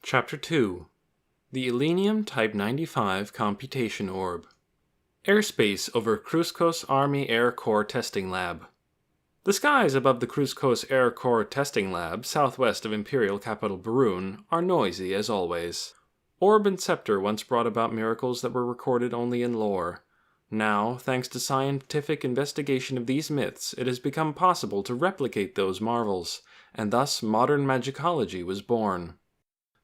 Chapter 2. The Elinium Type 95 Computation Orb. Airspace over Cruskos Army Air Corps Testing Lab. The skies above the Cruskos Air Corps Testing Lab, southwest of Imperial capital Barun, are noisy as always. Orb and Scepter once brought about miracles that were recorded only in lore. Now, thanks to scientific investigation of these myths, it has become possible to replicate those marvels, and thus modern magicology was born.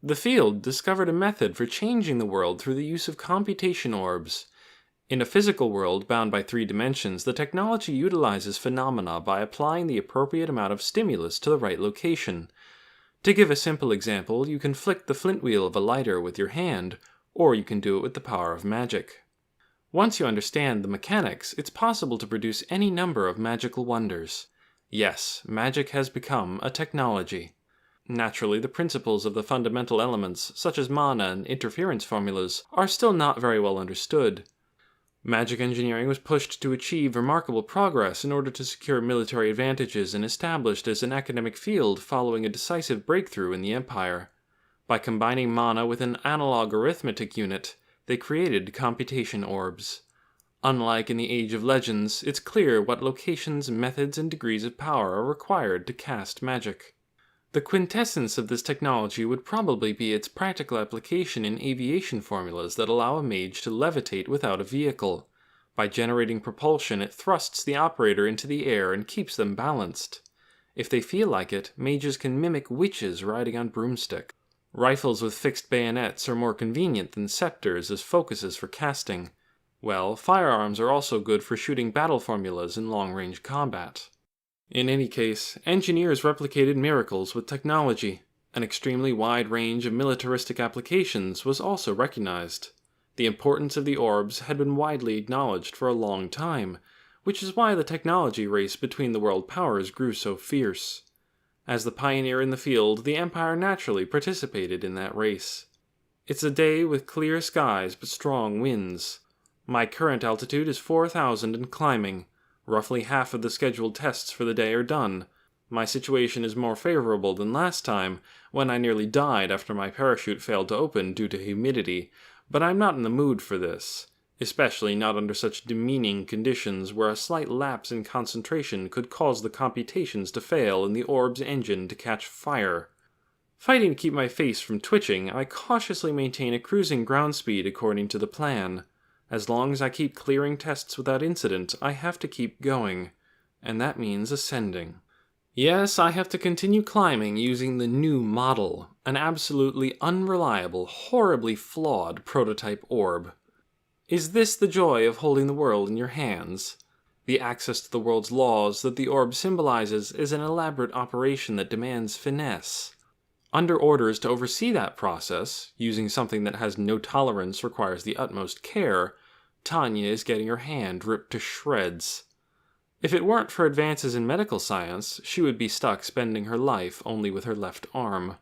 The field discovered a method for changing the world through the use of computation orbs. In a physical world bound by 3 dimensions, the technology utilizes phenomena by applying the appropriate amount of stimulus to the right location. To give a simple example, you can flick the flint wheel of a lighter with your hand, or you can do it with the power of magic. Once you understand the mechanics, it's possible to produce any number of magical wonders. Yes, magic has become a technology. Naturally, the principles of the fundamental elements, such as mana and interference formulas, are still not very well understood. Magic engineering was pushed to achieve remarkable progress in order to secure military advantages and established as an academic field following a decisive breakthrough in the Empire. By combining mana with an analog arithmetic unit, they created computation orbs. Unlike in the Age of Legends, it's clear what locations, methods, and degrees of power are required to cast magic. The quintessence of this technology would probably be its practical application in aviation formulas that allow a mage to levitate without a vehicle. By generating propulsion, it thrusts the operator into the air and keeps them balanced. If they feel like it, mages can mimic witches riding on broomsticks. Rifles with fixed bayonets are more convenient than scepters as focuses for casting. Well, firearms are also good for shooting battle formulas in long-range combat. In any case, engineers replicated miracles with technology. An extremely wide range of militaristic applications was also recognized. The importance of the orbs had been widely acknowledged for a long time, which is why the technology race between the world powers grew so fierce. As the pioneer in the field, the Empire naturally participated in that race. It's a day with clear skies but strong winds. My current altitude is 4,000 and climbing. Roughly half of the scheduled tests for the day are done. My situation is more favorable than last time, when I nearly died after my parachute failed to open due to humidity, but I'm not in the mood for this, especially not under such demeaning conditions where a slight lapse in concentration could cause the computations to fail and the orb's engine to catch fire. Fighting to keep my face from twitching, I cautiously maintain a cruising ground speed according to the plan. As long as I keep clearing tests without incident, I have to keep going, and that means ascending. Yes, I have to continue climbing using the new model, an absolutely unreliable, horribly flawed prototype orb. Is this the joy of holding the world in your hands? The access to the world's laws that the orb symbolizes is an elaborate operation that demands finesse. Under orders to oversee that process, using something that has no tolerance requires the utmost care, Tanya is getting her hand ripped to shreds. If it weren't for advances in medical science, she would be stuck spending her life only with her left arm.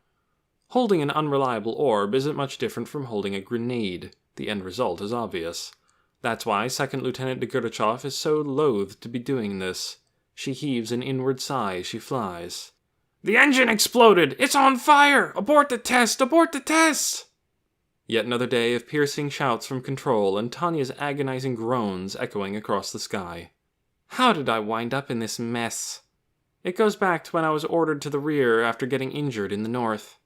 Holding an unreliable orb isn't much different from holding a grenade. The end result is obvious. That's why Second Lieutenant Degurachov is so loath to be doing this. She heaves an inward sigh as she flies. "The engine exploded! It's on fire! Abort the test! Abort the test!" Yet another day of piercing shouts from control and Tanya's agonizing groans echoing across the sky. How did I wind up in this mess? It goes back to when I was ordered to the rear after getting injured in the north.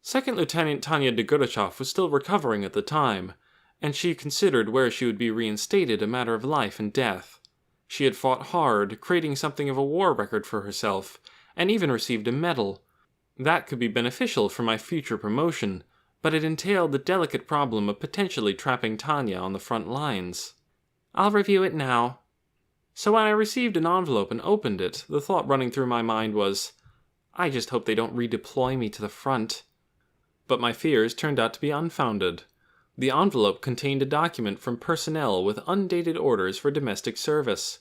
Second Lieutenant Tanya Degurachov was still recovering at the time, and she considered where she would be reinstated a matter of life and death. She had fought hard, creating something of a war record for herself, and even received a medal. That could be beneficial for my future promotion, but it entailed the delicate problem of potentially trapping Tanya on the front lines. I'll review it now. So when I received an envelope and opened it, the thought running through my mind was, I just hope they don't redeploy me to the front. But my fears turned out to be unfounded. The envelope contained a document from personnel with undated orders for domestic service.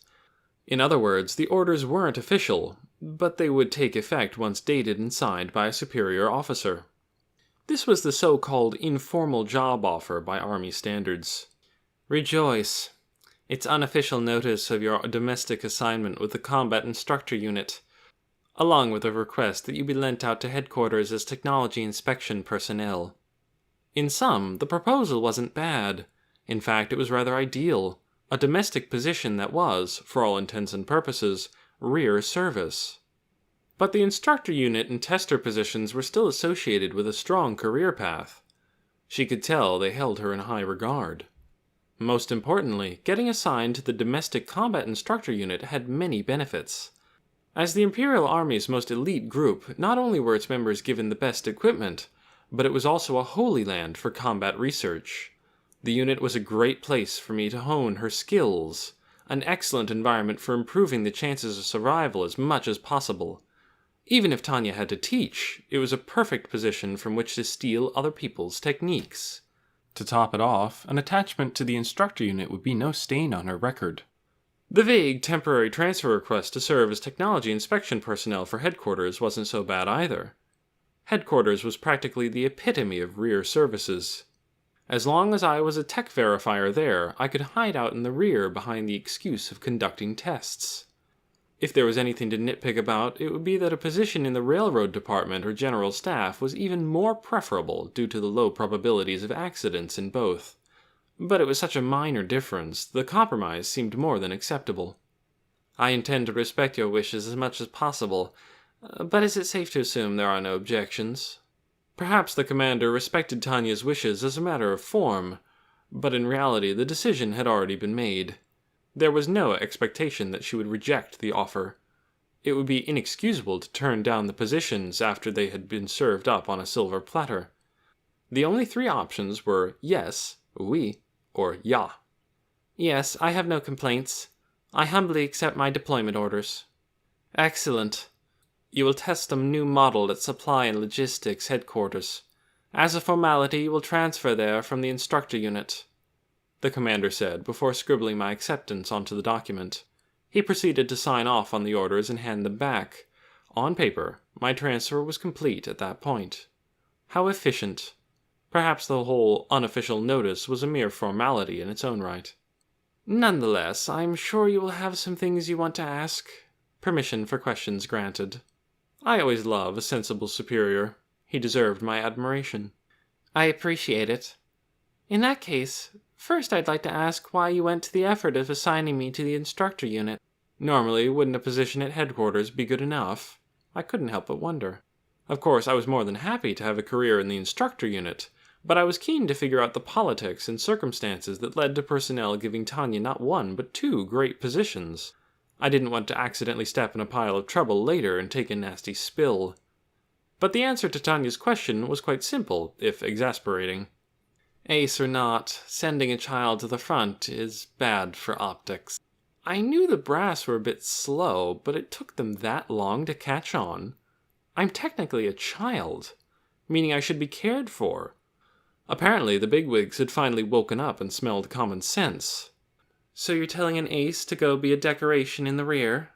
In other words, the orders weren't official, but they would take effect once dated and signed by a superior officer. This was the so-called informal job offer by Army standards. Rejoice. It's unofficial notice of your domestic assignment with the Combat Instructor Unit. along with a request that you be lent out to headquarters as technology inspection personnel. In sum, the proposal wasn't bad. In fact, it was rather ideal. A domestic position that was, for all intents and purposes, rear service. But the instructor unit and tester positions were still associated with a strong career path. She could tell they held her in high regard. Most importantly, getting assigned to the domestic combat instructor unit had many benefits. As the Imperial Army's most elite group, not only were its members given the best equipment, but it was also a holy land for combat research. The unit was a great place for me to hone her skills, an excellent environment for improving the chances of survival as much as possible. Even if Tanya had to teach, it was a perfect position from which to steal other people's techniques. To top it off, an attachment to the instructor unit would be no stain on her record. The vague temporary transfer request to serve as technology inspection personnel for headquarters wasn't so bad either. Headquarters was practically the epitome of rear services. As long as I was a tech verifier there, I could hide out in the rear behind the excuse of conducting tests. If there was anything to nitpick about, it would be that a position in the railroad department or general staff was even more preferable due to the low probabilities of accidents in both. But it was such a minor difference, the compromise seemed more than acceptable. I intend to respect your wishes as much as possible, but is it safe to assume there are no objections? Perhaps the commander respected Tanya's wishes as a matter of form, but in reality the decision had already been made. There was no expectation that she would reject the offer. It would be inexcusable to turn down the positions after they had been served up on a silver platter. The only three options were yes, oui, or ja. Yes, I have no complaints. I humbly accept my deployment orders. Excellent. You will test a new model at Supply and Logistics headquarters. As a formality, you will transfer there from the instructor unit, the commander said before scribbling my acceptance onto the document. He proceeded to sign off on the orders and hand them back. On paper, my transfer was complete at that point. How efficient. Perhaps the whole unofficial notice was a mere formality in its own right. Nonetheless, I'm sure you will have some things you want to ask. Permission for questions granted. I always love a sensible superior. He deserved my admiration. I appreciate it. In that case, first I'd like to ask why you went to the effort of assigning me to the instructor unit. Normally, wouldn't a position at headquarters be good enough? I couldn't help but wonder. Of course, I was more than happy to have a career in the instructor unit, but I was keen to figure out the politics and circumstances that led to personnel giving Tanya not one but two great positions. I didn't want to accidentally step in a pile of trouble later and take a nasty spill. But the answer to Tanya's question was quite simple, if exasperating. Ace or not, sending a child to the front is bad for optics. I knew the brass were a bit slow, but it took them that long to catch on. I'm technically a child, meaning I should be cared for. Apparently, the bigwigs had finally woken up and smelled common sense. So you're telling an ace to go be a decoration in the rear?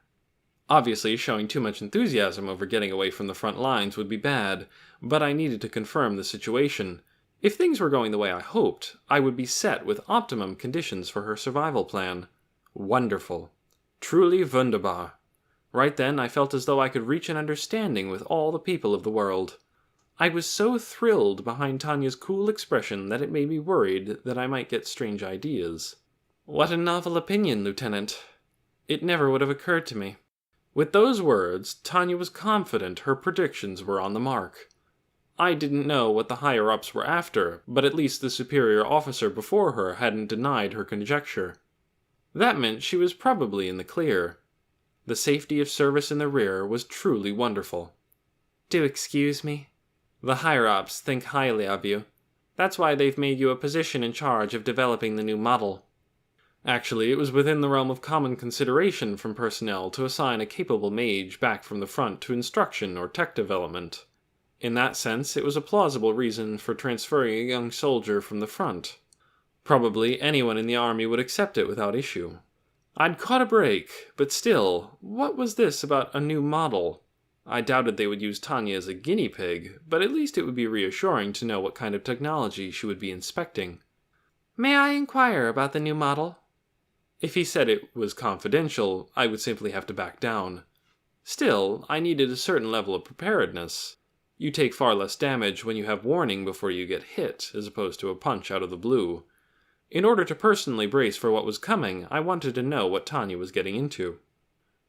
Obviously, showing too much enthusiasm over getting away from the front lines would be bad, but I needed to confirm the situation. If things were going the way I hoped, I would be set with optimum conditions for her survival plan. Wonderful. Truly wunderbar. Right then, I felt as though I could reach an understanding with all the people of the world. I was so thrilled behind Tanya's cool expression that it made me worried that I might get strange ideas. What a novel opinion, Lieutenant. It never would have occurred to me. With those words, Tanya was confident her predictions were on the mark. I didn't know what the higher-ups were after, but at least the superior officer before her hadn't denied her conjecture. That meant she was probably in the clear. The safety of service in the rear was truly wonderful. Do excuse me. The higher-ups think highly of you. That's why they've made you a position in charge of developing the new model. Actually, it was within the realm of common consideration from personnel to assign a capable mage back from the front to instruction or tech development. In that sense, it was a plausible reason for transferring a young soldier from the front. Probably anyone in the army would accept it without issue. I'd caught a break, but still, what was this about a new model? I doubted they would use Tanya as a guinea pig, but at least it would be reassuring to know what kind of technology she would be inspecting. May I inquire about the new model? If he said it was confidential, I would simply have to back down. Still, I needed a certain level of preparedness. You take far less damage when you have warning before you get hit, as opposed to a punch out of the blue. In order to personally brace for what was coming, I wanted to know what Tanya was getting into.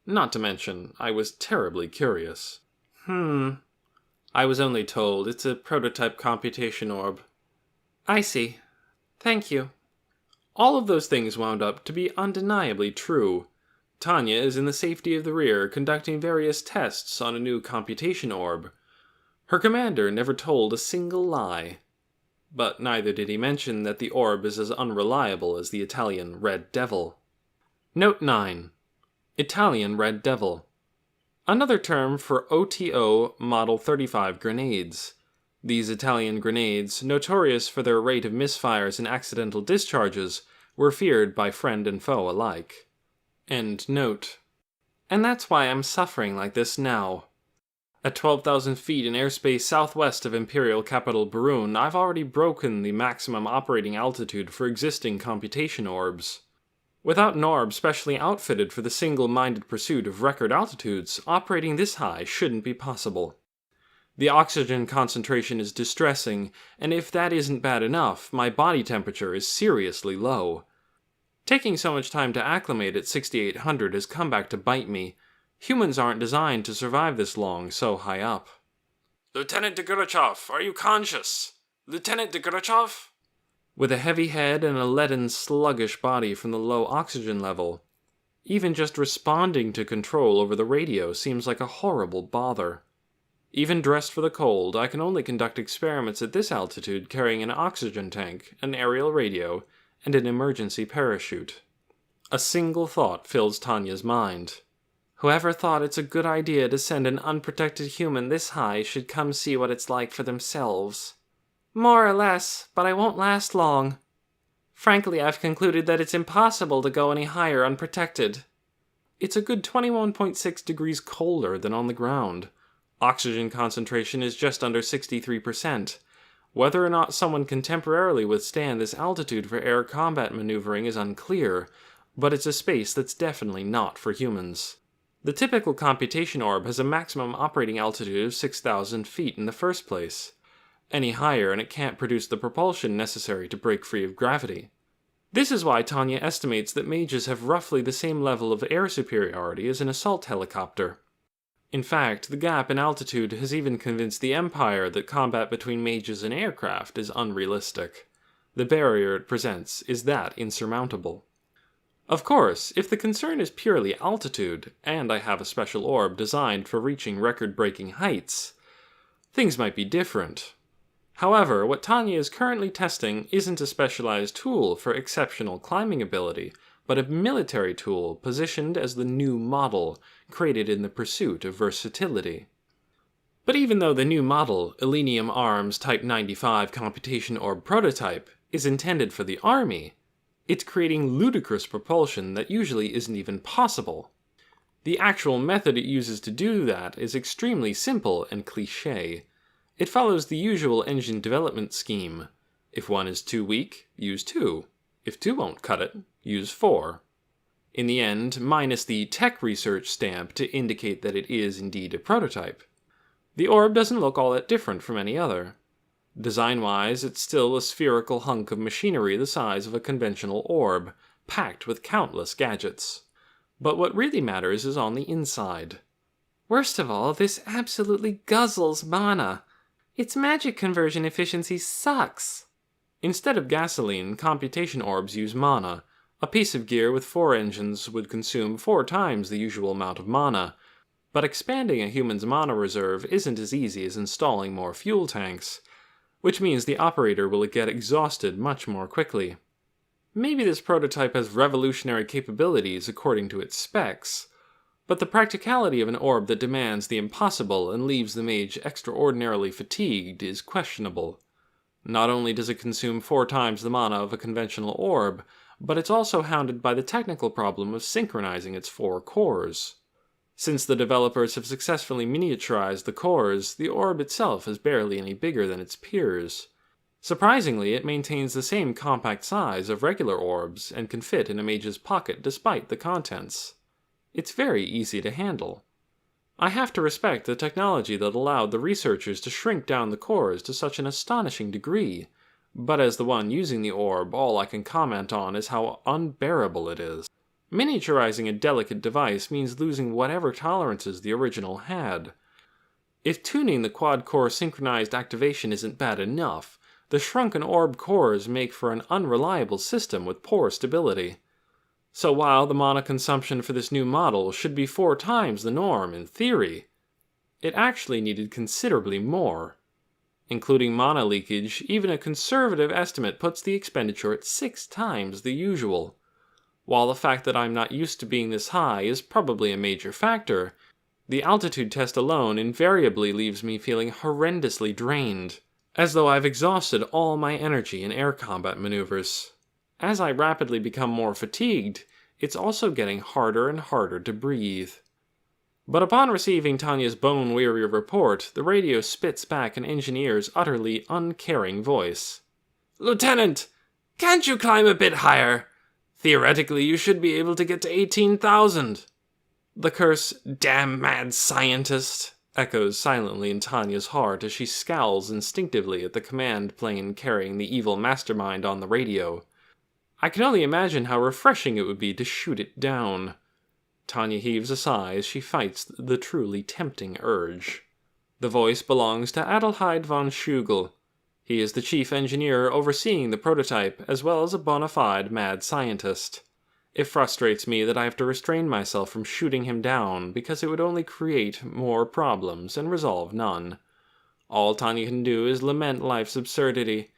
Not to mention, I was terribly curious. I was only told it's a prototype computation orb. I see. Thank you. All of those things wound up to be undeniably true. Tanya is in the safety of the rear conducting various tests on a new computation orb. Her commander never told a single lie. But neither did he mention that the orb is as unreliable as the Italian Red Devil. Note 9. Italian Red Devil. Another term for OTO Model 35 grenades. These Italian grenades, notorious for their rate of misfires and accidental discharges, were feared by friend and foe alike. End note. And that's why I'm suffering like this now. At 12,000 feet in airspace southwest of Imperial capital Barun, I've already broken the maximum operating altitude for existing computation orbs. Without an orb specially outfitted for the single-minded pursuit of record altitudes, operating this high shouldn't be possible. The oxygen concentration is distressing, and if that isn't bad enough, my body temperature is seriously low. Taking so much time to acclimate at 6,800 has come back to bite me. Humans aren't designed to survive this long so high up. Lieutenant Degurachov, are you conscious? Lieutenant Degurachov? With a heavy head and a leaden, sluggish body from the low oxygen level, even just responding to control over the radio seems like a horrible bother. Even dressed for the cold, I can only conduct experiments at this altitude carrying an oxygen tank, an aerial radio, and an emergency parachute. A single thought fills Tanya's mind. Whoever thought it's a good idea to send an unprotected human this high should come see what it's like for themselves. More or less, but I won't last long. Frankly, I've concluded that it's impossible to go any higher unprotected. It's a good 21.6 degrees colder than on the ground. Oxygen concentration is just under 63%. Whether or not someone can temporarily withstand this altitude for air combat maneuvering is unclear, but it's a space that's definitely not for humans. The typical computation orb has a maximum operating altitude of 6,000 feet in the first place. Any higher and it can't produce the propulsion necessary to break free of gravity. This is why Tanya estimates that mages have roughly the same level of air superiority as an assault helicopter. In fact, the gap in altitude has even convinced the Empire that combat between mages and aircraft is unrealistic. The barrier it presents is that insurmountable. Of course, if the concern is purely altitude, and I have a special orb designed for reaching record-breaking heights, things might be different. However, what Tanya is currently testing isn't a specialized tool for exceptional climbing ability, but a military tool positioned as the new model, created in the pursuit of versatility. But even though the new model, Elinium Arms Type 95 Computation Orb Prototype, is intended for the Army, it's creating ludicrous propulsion that usually isn't even possible. The actual method it uses to do that is extremely simple and cliché. It follows the usual engine development scheme. If one is too weak, use 2. If 2 won't cut it, use 4. In the end, minus the tech research stamp to indicate that it is indeed a prototype. The orb doesn't look all that different from any other. Design-wise, it's still a spherical hunk of machinery the size of a conventional orb, packed with countless gadgets. But what really matters is on the inside. Worst of all, this absolutely guzzles mana. Its magic conversion efficiency sucks. Instead of gasoline, computation orbs use mana. A piece of gear with 4 engines would consume 4 times the usual amount of mana. But expanding a human's mana reserve isn't as easy as installing more fuel tanks, which means the operator will get exhausted much more quickly. Maybe this prototype has revolutionary capabilities according to its specs, but the practicality of an orb that demands the impossible and leaves the mage extraordinarily fatigued is questionable. Not only does it consume 4 times the mana of a conventional orb, but it's also hounded by the technical problem of synchronizing its 4 cores. Since the developers have successfully miniaturized the cores, the orb itself is barely any bigger than its peers. Surprisingly, it maintains the same compact size of regular orbs and can fit in a mage's pocket despite the contents. It's very easy to handle. I have to respect the technology that allowed the researchers to shrink down the cores to such an astonishing degree, but as the one using the orb, all I can comment on is how unbearable it is. Miniaturizing a delicate device means losing whatever tolerances the original had. If tuning the quad-core synchronized activation isn't bad enough, the shrunken orb cores make for an unreliable system with poor stability. So while the mana consumption for this new model should be 4 times the norm in theory, it actually needed considerably more. Including mana leakage, even a conservative estimate puts the expenditure at 6 times the usual. While the fact that I'm not used to being this high is probably a major factor, the altitude test alone invariably leaves me feeling horrendously drained, as though I've exhausted all my energy in air combat maneuvers. As I rapidly become more fatigued, it's also getting harder and harder to breathe. But upon receiving Tanya's bone-weary report, the radio spits back an engineer's utterly uncaring voice. "Lieutenant, can't you climb a bit higher? Theoretically, you should be able to get to 18,000. The curse, "Damn mad scientist," echoes silently in Tanya's heart as she scowls instinctively at the command plane carrying the evil mastermind on the radio. I can only imagine how refreshing it would be to shoot it down. Tanya heaves a sigh as she fights the truly tempting urge. The voice belongs to Adelheid von Schugel. He is the chief engineer overseeing the prototype, as well as a bona fide mad scientist. It frustrates me that I have to restrain myself from shooting him down, because it would only create more problems and resolve none. All Tanya can do is lament life's absurdity.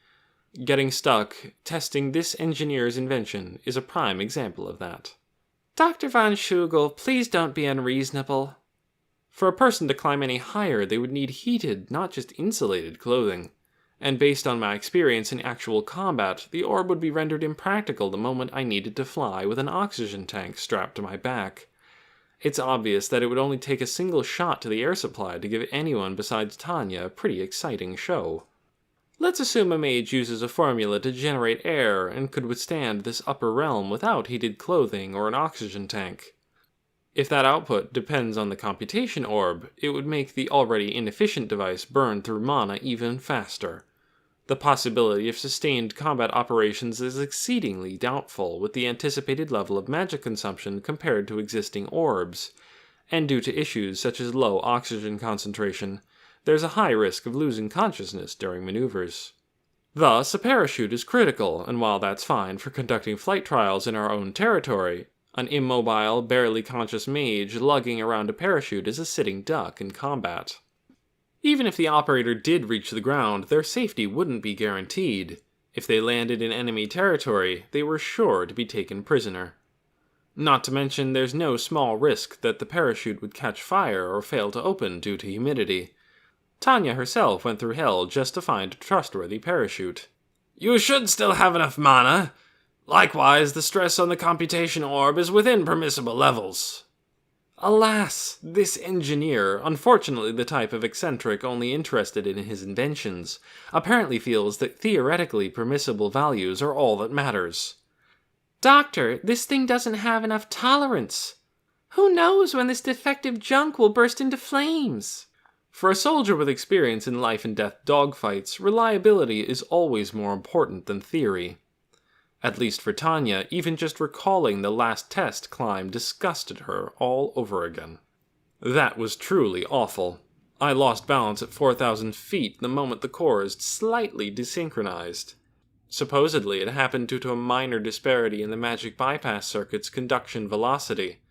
Getting stuck, testing this engineer's invention, is a prime example of that. "Dr. von Schugel, please don't be unreasonable." For a person to climb any higher, they would need heated, not just insulated clothing. And based on my experience in actual combat, the orb would be rendered impractical the moment I needed to fly with an oxygen tank strapped to my back. It's obvious that it would only take a single shot to the air supply to give anyone besides Tanya a pretty exciting show. Let's assume a mage uses a formula to generate air and could withstand this upper realm without heated clothing or an oxygen tank. If that output depends on the computation orb, it would make the already inefficient device burn through mana even faster. The possibility of sustained combat operations is exceedingly doubtful with the anticipated level of magic consumption compared to existing orbs, and due to issues such as low oxygen concentration, there's a high risk of losing consciousness during maneuvers. Thus, a parachute is critical, and while that's fine for conducting flight trials in our own territory, an immobile, barely conscious mage lugging around a parachute is a sitting duck in combat. Even if the operator did reach the ground, their safety wouldn't be guaranteed. If they landed in enemy territory, they were sure to be taken prisoner. Not to mention there's no small risk that the parachute would catch fire or fail to open due to humidity. Tanya herself went through hell just to find a trustworthy parachute. "You should still have enough mana. Likewise, the stress on the computation orb is within permissible levels." Alas, this engineer, unfortunately the type of eccentric only interested in his inventions, apparently feels that theoretically permissible values are all that matters. "Doctor, this thing doesn't have enough tolerance. Who knows when this defective junk will burst into flames?" For a soldier with experience in life and death dogfights, reliability is always more important than theory. At least for Tanya, even just recalling the last test climb disgusted her all over again. That was truly awful. I lost balance at 4,000 feet the moment the cores slightly desynchronized. Supposedly, it happened due to a minor disparity in the magic bypass circuit's conduction velocity.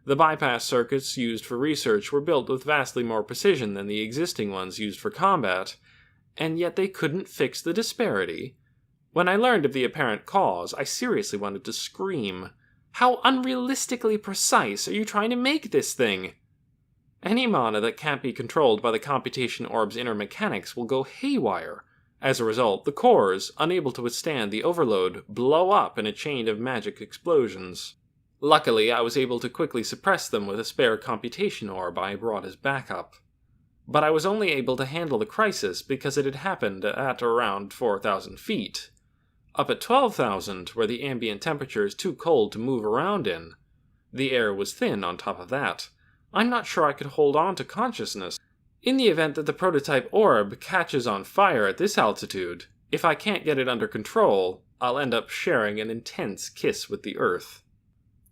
The bypass circuits used for research were built with vastly more precision than the existing ones used for combat, and yet they couldn't fix the disparity. When I learned of the apparent cause, I seriously wanted to scream. How unrealistically precise are you trying to make this thing? Any mana that can't be controlled by the computation orb's inner mechanics will go haywire. As a result, the cores, unable to withstand the overload, blow up in a chain of magic explosions. Luckily, I was able to quickly suppress them with a spare computation orb I brought as backup. But I was only able to handle the crisis because it had happened at around 4,000 feet. Up at 12,000, where the ambient temperature is too cold to move around in, the air was thin on top of that. I'm not sure I could hold on to consciousness. In the event that the prototype orb catches on fire at this altitude, if I can't get it under control, I'll end up sharing an intense kiss with the Earth.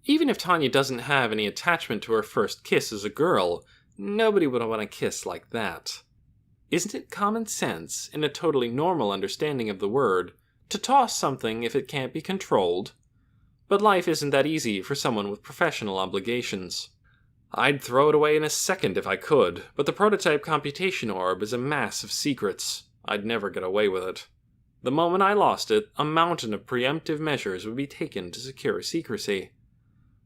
Even if Tanya doesn't have any attachment to her first kiss as a girl, nobody would want a kiss like that. Isn't it common sense, in a totally normal understanding of the word, to toss something if it can't be controlled? But life isn't that easy for someone with professional obligations. I'd throw it away in a second if I could, but the prototype computation orb is a mass of secrets. I'd never get away with it. The moment I lost it, a mountain of preemptive measures would be taken to secure secrecy.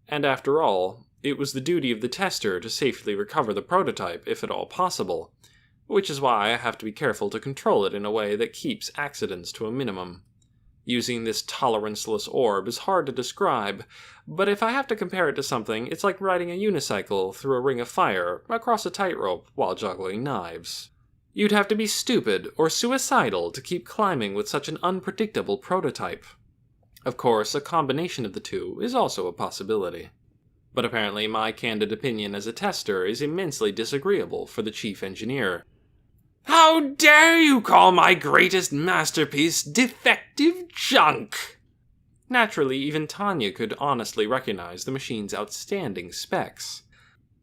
And after all, it was the duty of the tester to safely recover the prototype, if at all possible, which is why I have to be careful to control it in a way that keeps accidents to a minimum. Using this toleranceless orb is hard to describe, but if I have to compare it to something, it's like riding a unicycle through a ring of fire across a tightrope while juggling knives. You'd have to be stupid or suicidal to keep climbing with such an unpredictable prototype. Of course, a combination of the two is also a possibility. But apparently my candid opinion as a tester is immensely disagreeable for the chief engineer. "How dare you call my greatest masterpiece defective junk?" Naturally, even Tanya could honestly recognize the machine's outstanding specs.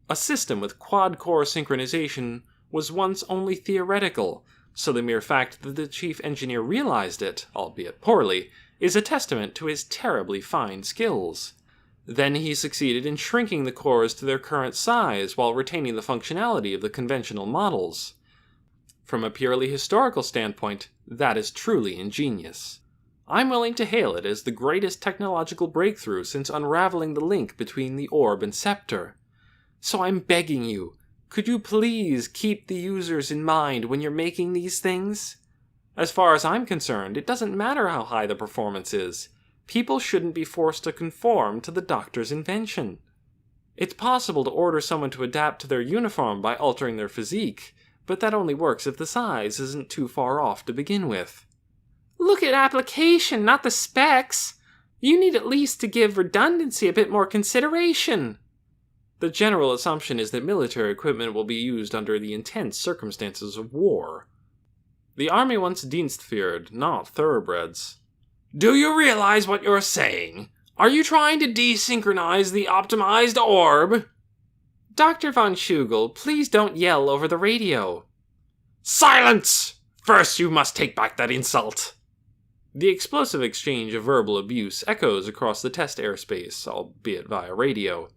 A system with quad-core synchronization was once only theoretical, so the mere fact that the chief engineer realized it, albeit poorly, is a testament to his terribly fine skills. Then he succeeded in shrinking the cores to their current size while retaining the functionality of the conventional models. From a purely historical standpoint, that is truly ingenious. I'm willing to hail it as the greatest technological breakthrough since unraveling the link between the orb and scepter. So I'm begging you, could you please keep the users in mind when you're making these things? As far as I'm concerned, it doesn't matter how high the performance is. People shouldn't be forced to conform to the doctor's invention. It's possible to order someone to adapt to their uniform by altering their physique, but that only works if the size isn't too far off to begin with. Look at application, not the specs. You need at least to give redundancy a bit more consideration. The general assumption is that military equipment will be used under the intense circumstances of war. The army wants Dienstführer, not thoroughbreds. Do you realize what you're saying? Are you trying to desynchronize the optimized orb? Dr. von Schugel, please don't yell over the radio. Silence! First you must take back that insult. The explosive exchange of verbal abuse echoes across the test airspace, albeit via radio.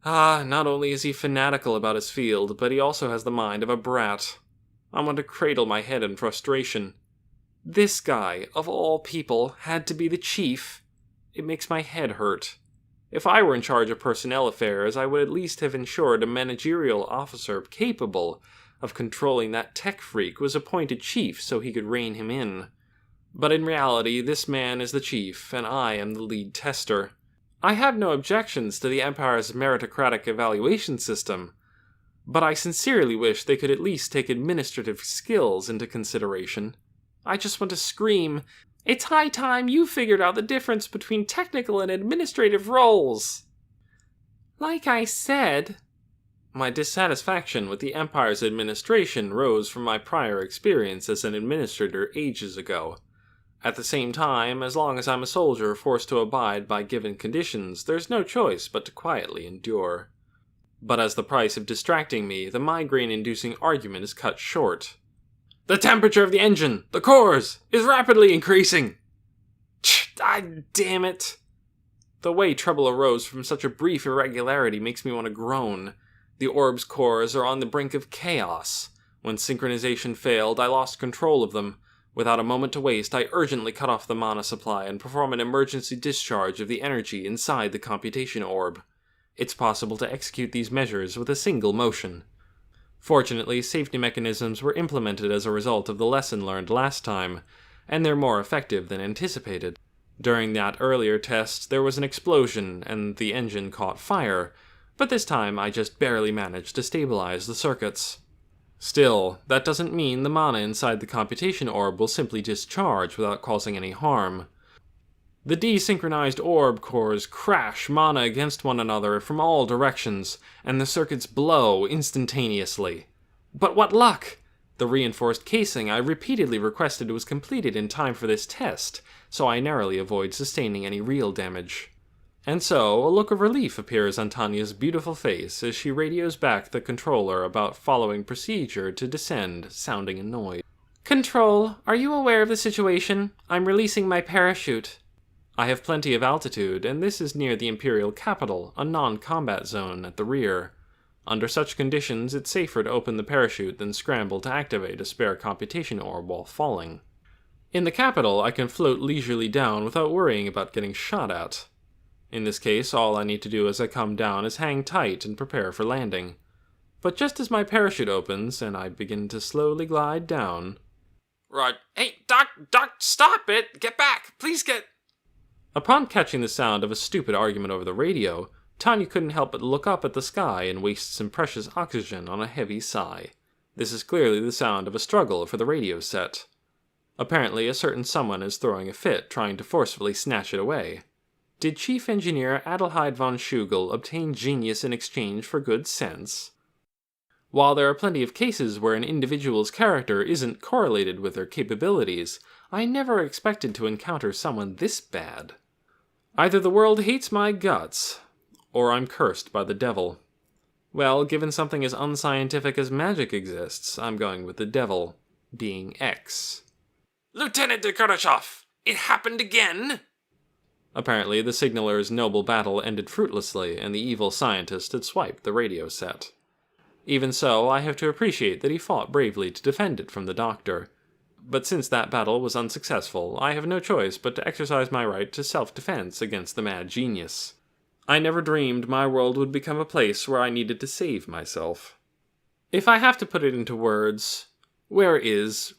Not only is he fanatical about his field, but he also has the mind of a brat. I want to cradle my head in frustration. This guy, of all people, had to be the chief. It makes my head hurt. If I were in charge of personnel affairs, I would at least have ensured a managerial officer capable of controlling that tech freak was appointed chief so he could rein him in. But in reality, this man is the chief, and I am the lead tester. I have no objections to the Empire's meritocratic evaluation system, but I sincerely wish they could at least take administrative skills into consideration. I just want to scream, "It's high time you figured out the difference between technical and administrative roles!" Like I said, my dissatisfaction with the Empire's administration rose from my prior experience as an administrator ages ago. At the same time, as long as I'm a soldier forced to abide by given conditions, there's no choice but to quietly endure. But as the price of distracting me, the migraine-inducing argument is cut short. The temperature of the engine, the cores, is rapidly increasing. Damn it. The way trouble arose from such a brief irregularity makes me want to groan. The orb's cores are on the brink of chaos. When synchronization failed, I lost control of them. Without a moment to waste, I urgently cut off the mana supply and perform an emergency discharge of the energy inside the computation orb. It's possible to execute these measures with a single motion. Fortunately, safety mechanisms were implemented as a result of the lesson learned last time, and they're more effective than anticipated. During that earlier test, there was an explosion and the engine caught fire, but this time I just barely managed to stabilize the circuits. Still, that doesn't mean the mana inside the computation orb will simply discharge without causing any harm. The desynchronized orb cores crash mana against one another from all directions, and the circuits blow instantaneously. But what luck! The reinforced casing I repeatedly requested was completed in time for this test, so I narrowly avoid sustaining any real damage. And so, a look of relief appears on Tanya's beautiful face as she radios back the controller about following procedure to descend, sounding annoyed. "Control, are you aware of the situation? I'm releasing my parachute." I have plenty of altitude, and this is near the Imperial capital, a non-combat zone at the rear. Under such conditions, it's safer to open the parachute than scramble to activate a spare computation orb while falling. In the capital, I can float leisurely down without worrying about getting shot at. In this case, all I need to do as I come down is hang tight and prepare for landing. But just as my parachute opens and I begin to slowly glide down... "Right, hey, Doc, stop it! Get back! Please get..." Upon catching the sound of a stupid argument over the radio, Tanya couldn't help but look up at the sky and waste some precious oxygen on a heavy sigh. This is clearly the sound of a struggle for the radio set. Apparently, a certain someone is throwing a fit, trying to forcefully snatch it away. Did Chief Engineer Adelheid von Schugel obtain genius in exchange for good sense? While there are plenty of cases where an individual's character isn't correlated with their capabilities, I never expected to encounter someone this bad. Either the world hates my guts, or I'm cursed by the devil. Well, given something as unscientific as magic exists, I'm going with the devil, being X. "Lieutenant de Kurashov, it happened again?" Apparently, the signaler's noble battle ended fruitlessly, and the evil scientist had swiped the radio set. Even so, I have to appreciate that he fought bravely to defend it from the doctor. But since that battle was unsuccessful, I have no choice but to exercise my right to self-defense against the mad genius. I never dreamed my world would become a place where I needed to save myself. If I have to put it into words, where is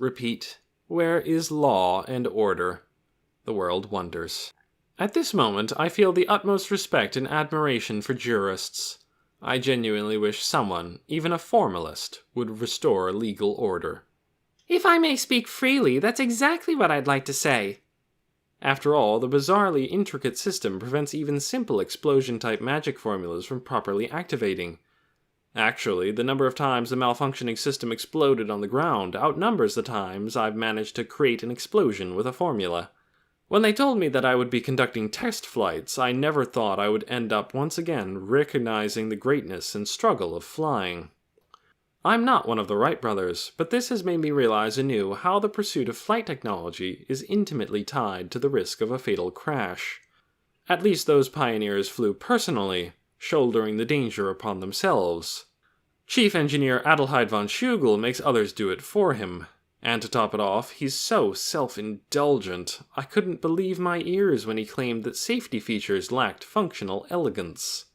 law and order? The world wonders. At this moment, I feel the utmost respect and admiration for jurists. I genuinely wish someone, even a formalist, would restore legal order. "If I may speak freely, that's exactly what I'd like to say." After all, the bizarrely intricate system prevents even simple explosion-type magic formulas from properly activating. Actually, the number of times the malfunctioning system exploded on the ground outnumbers the times I've managed to create an explosion with a formula. When they told me that I would be conducting test flights, I never thought I would end up once again recognizing the greatness and struggle of flying. I'm not one of the Wright brothers, but this has made me realize anew how the pursuit of flight technology is intimately tied to the risk of a fatal crash. At least those pioneers flew personally, shouldering the danger upon themselves. Chief Engineer Adelheid von Schugel makes others do it for him. And to top it off, he's so self-indulgent, I couldn't believe my ears when he claimed that safety features lacked functional elegance.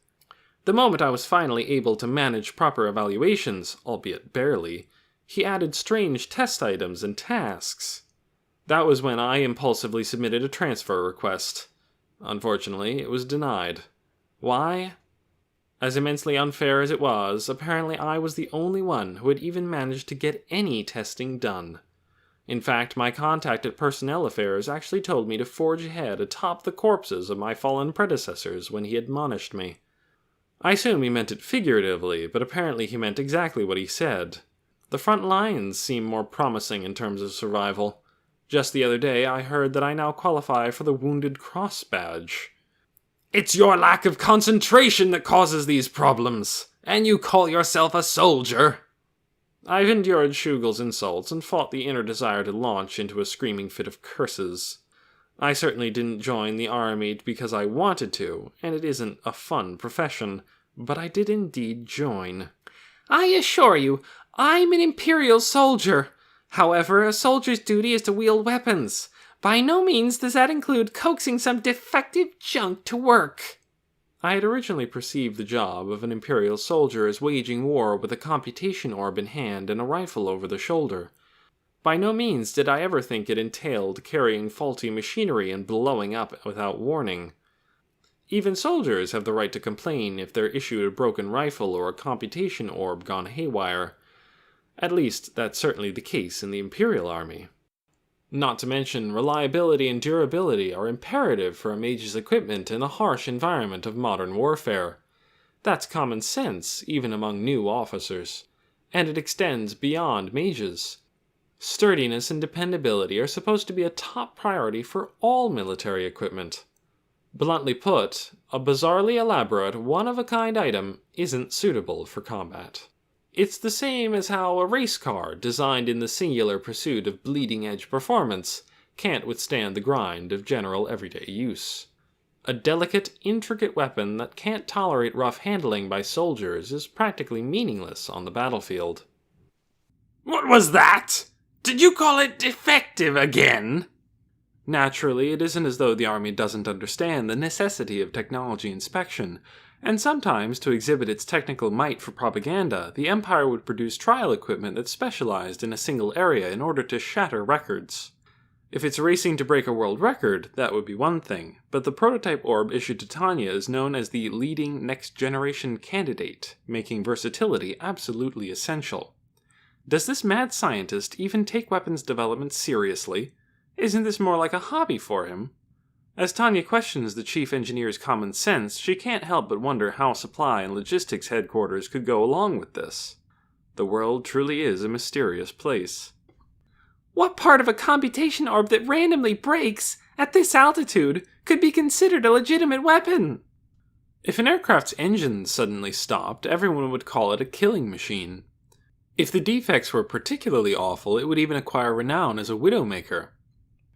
The moment I was finally able to manage proper evaluations, albeit barely, he added strange test items and tasks. That was when I impulsively submitted a transfer request. Unfortunately, it was denied. Why? As immensely unfair as it was, apparently I was the only one who had even managed to get any testing done. In fact, my contact at Personnel Affairs actually told me to forge ahead atop the corpses of my fallen predecessors when he admonished me. I assume he meant it figuratively, but apparently he meant exactly what he said. The front lines seem more promising in terms of survival. Just the other day, I heard that I now qualify for the Wounded Cross badge. "It's your lack of concentration that causes these problems, and you call yourself a soldier!" I've endured Schugel's insults and fought the inner desire to launch into a screaming fit of curses. I certainly didn't join the army because I wanted to, and it isn't a fun profession, but I did indeed join. "I assure you, I'm an Imperial soldier. However, a soldier's duty is to wield weapons. By no means does that include coaxing some defective junk to work." I had originally perceived the job of an Imperial soldier as waging war with a computation orb in hand and a rifle over the shoulder. By no means did I ever think it entailed carrying faulty machinery and blowing up without warning. Even soldiers have the right to complain if they're issued a broken rifle or a computation orb gone haywire. At least, that's certainly the case in the Imperial Army. Not to mention, reliability and durability are imperative for a mage's equipment in the harsh environment of modern warfare. That's common sense, even among new officers. And it extends beyond mages. Sturdiness and dependability are supposed to be a top priority for all military equipment. Bluntly put, a bizarrely elaborate, one-of-a-kind item isn't suitable for combat. It's the same as how a race car, designed in the singular pursuit of bleeding-edge performance, can't withstand the grind of general everyday use. A delicate, intricate weapon that can't tolerate rough handling by soldiers is practically meaningless on the battlefield. What was that? Did you call it defective again? Naturally, it isn't as though the army doesn't understand the necessity of technology inspection, and sometimes, to exhibit its technical might for propaganda, the Empire would produce trial equipment that specialized in a single area in order to shatter records. If it's racing to break a world record, that would be one thing, but the prototype orb issued to Tanya is known as the leading next-generation candidate, making versatility absolutely essential. Does this mad scientist even take weapons development seriously? Isn't this more like a hobby for him? As Tanya questions the chief engineer's common sense, she can't help but wonder how supply and logistics headquarters could go along with this. The world truly is a mysterious place. What part of a computation orb that randomly breaks, at this altitude, could be considered a legitimate weapon? If an aircraft's engine suddenly stopped, everyone would call it a killing machine. If the defects were particularly awful, it would even acquire renown as a widowmaker.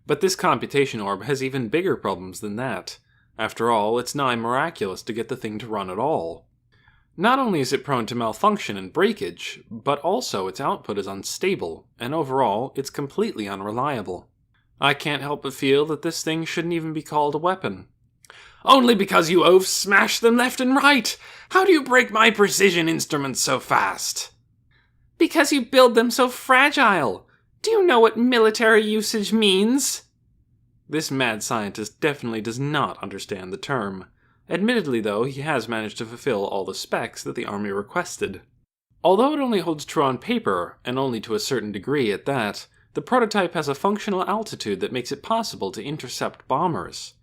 But this computation orb has even bigger problems than that. After all, it's nigh miraculous to get the thing to run at all. Not only is it prone to malfunction and breakage, but also its output is unstable, and overall, it's completely unreliable. I can't help but feel that this thing shouldn't even be called a weapon. Only because you oafs smash them left and right! How do you break my precision instruments so fast? Because you build them so fragile. Do you know what military usage means? This mad scientist definitely does not understand the term. Admittedly, though, he has managed to fulfill all the specs that the army requested. Although it only holds true on paper, and only to a certain degree at that, the prototype has a functional altitude that makes it possible to intercept bombers.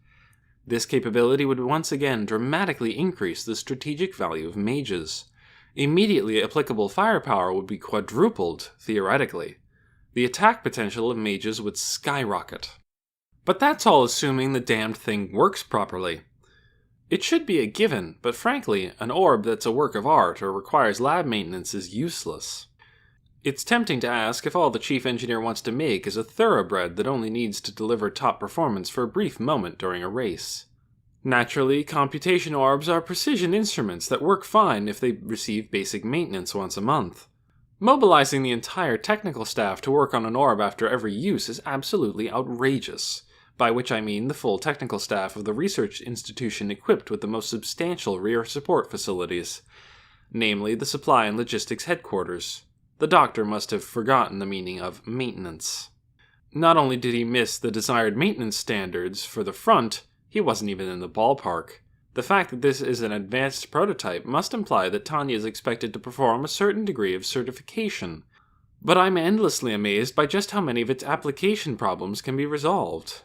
This capability would once again dramatically increase the strategic value of mages. Immediately applicable firepower would be quadrupled, theoretically. The attack potential of mages would skyrocket. But that's all assuming the damned thing works properly. It should be a given, but frankly, an orb that's a work of art or requires lab maintenance is useless. It's tempting to ask if all the chief engineer wants to make is a thoroughbred that only needs to deliver top performance for a brief moment during a race. Naturally, computation orbs are precision instruments that work fine if they receive basic maintenance once a month. Mobilizing the entire technical staff to work on an orb after every use is absolutely outrageous, by which I mean the full technical staff of the research institution equipped with the most substantial rear support facilities, namely the supply and logistics headquarters. The doctor must have forgotten the meaning of maintenance. Not only did he miss the desired maintenance standards for the front, he wasn't even in the ballpark. The fact that this is an advanced prototype must imply that Tanya is expected to perform a certain degree of certification, but I'm endlessly amazed by just how many of its application problems can be resolved.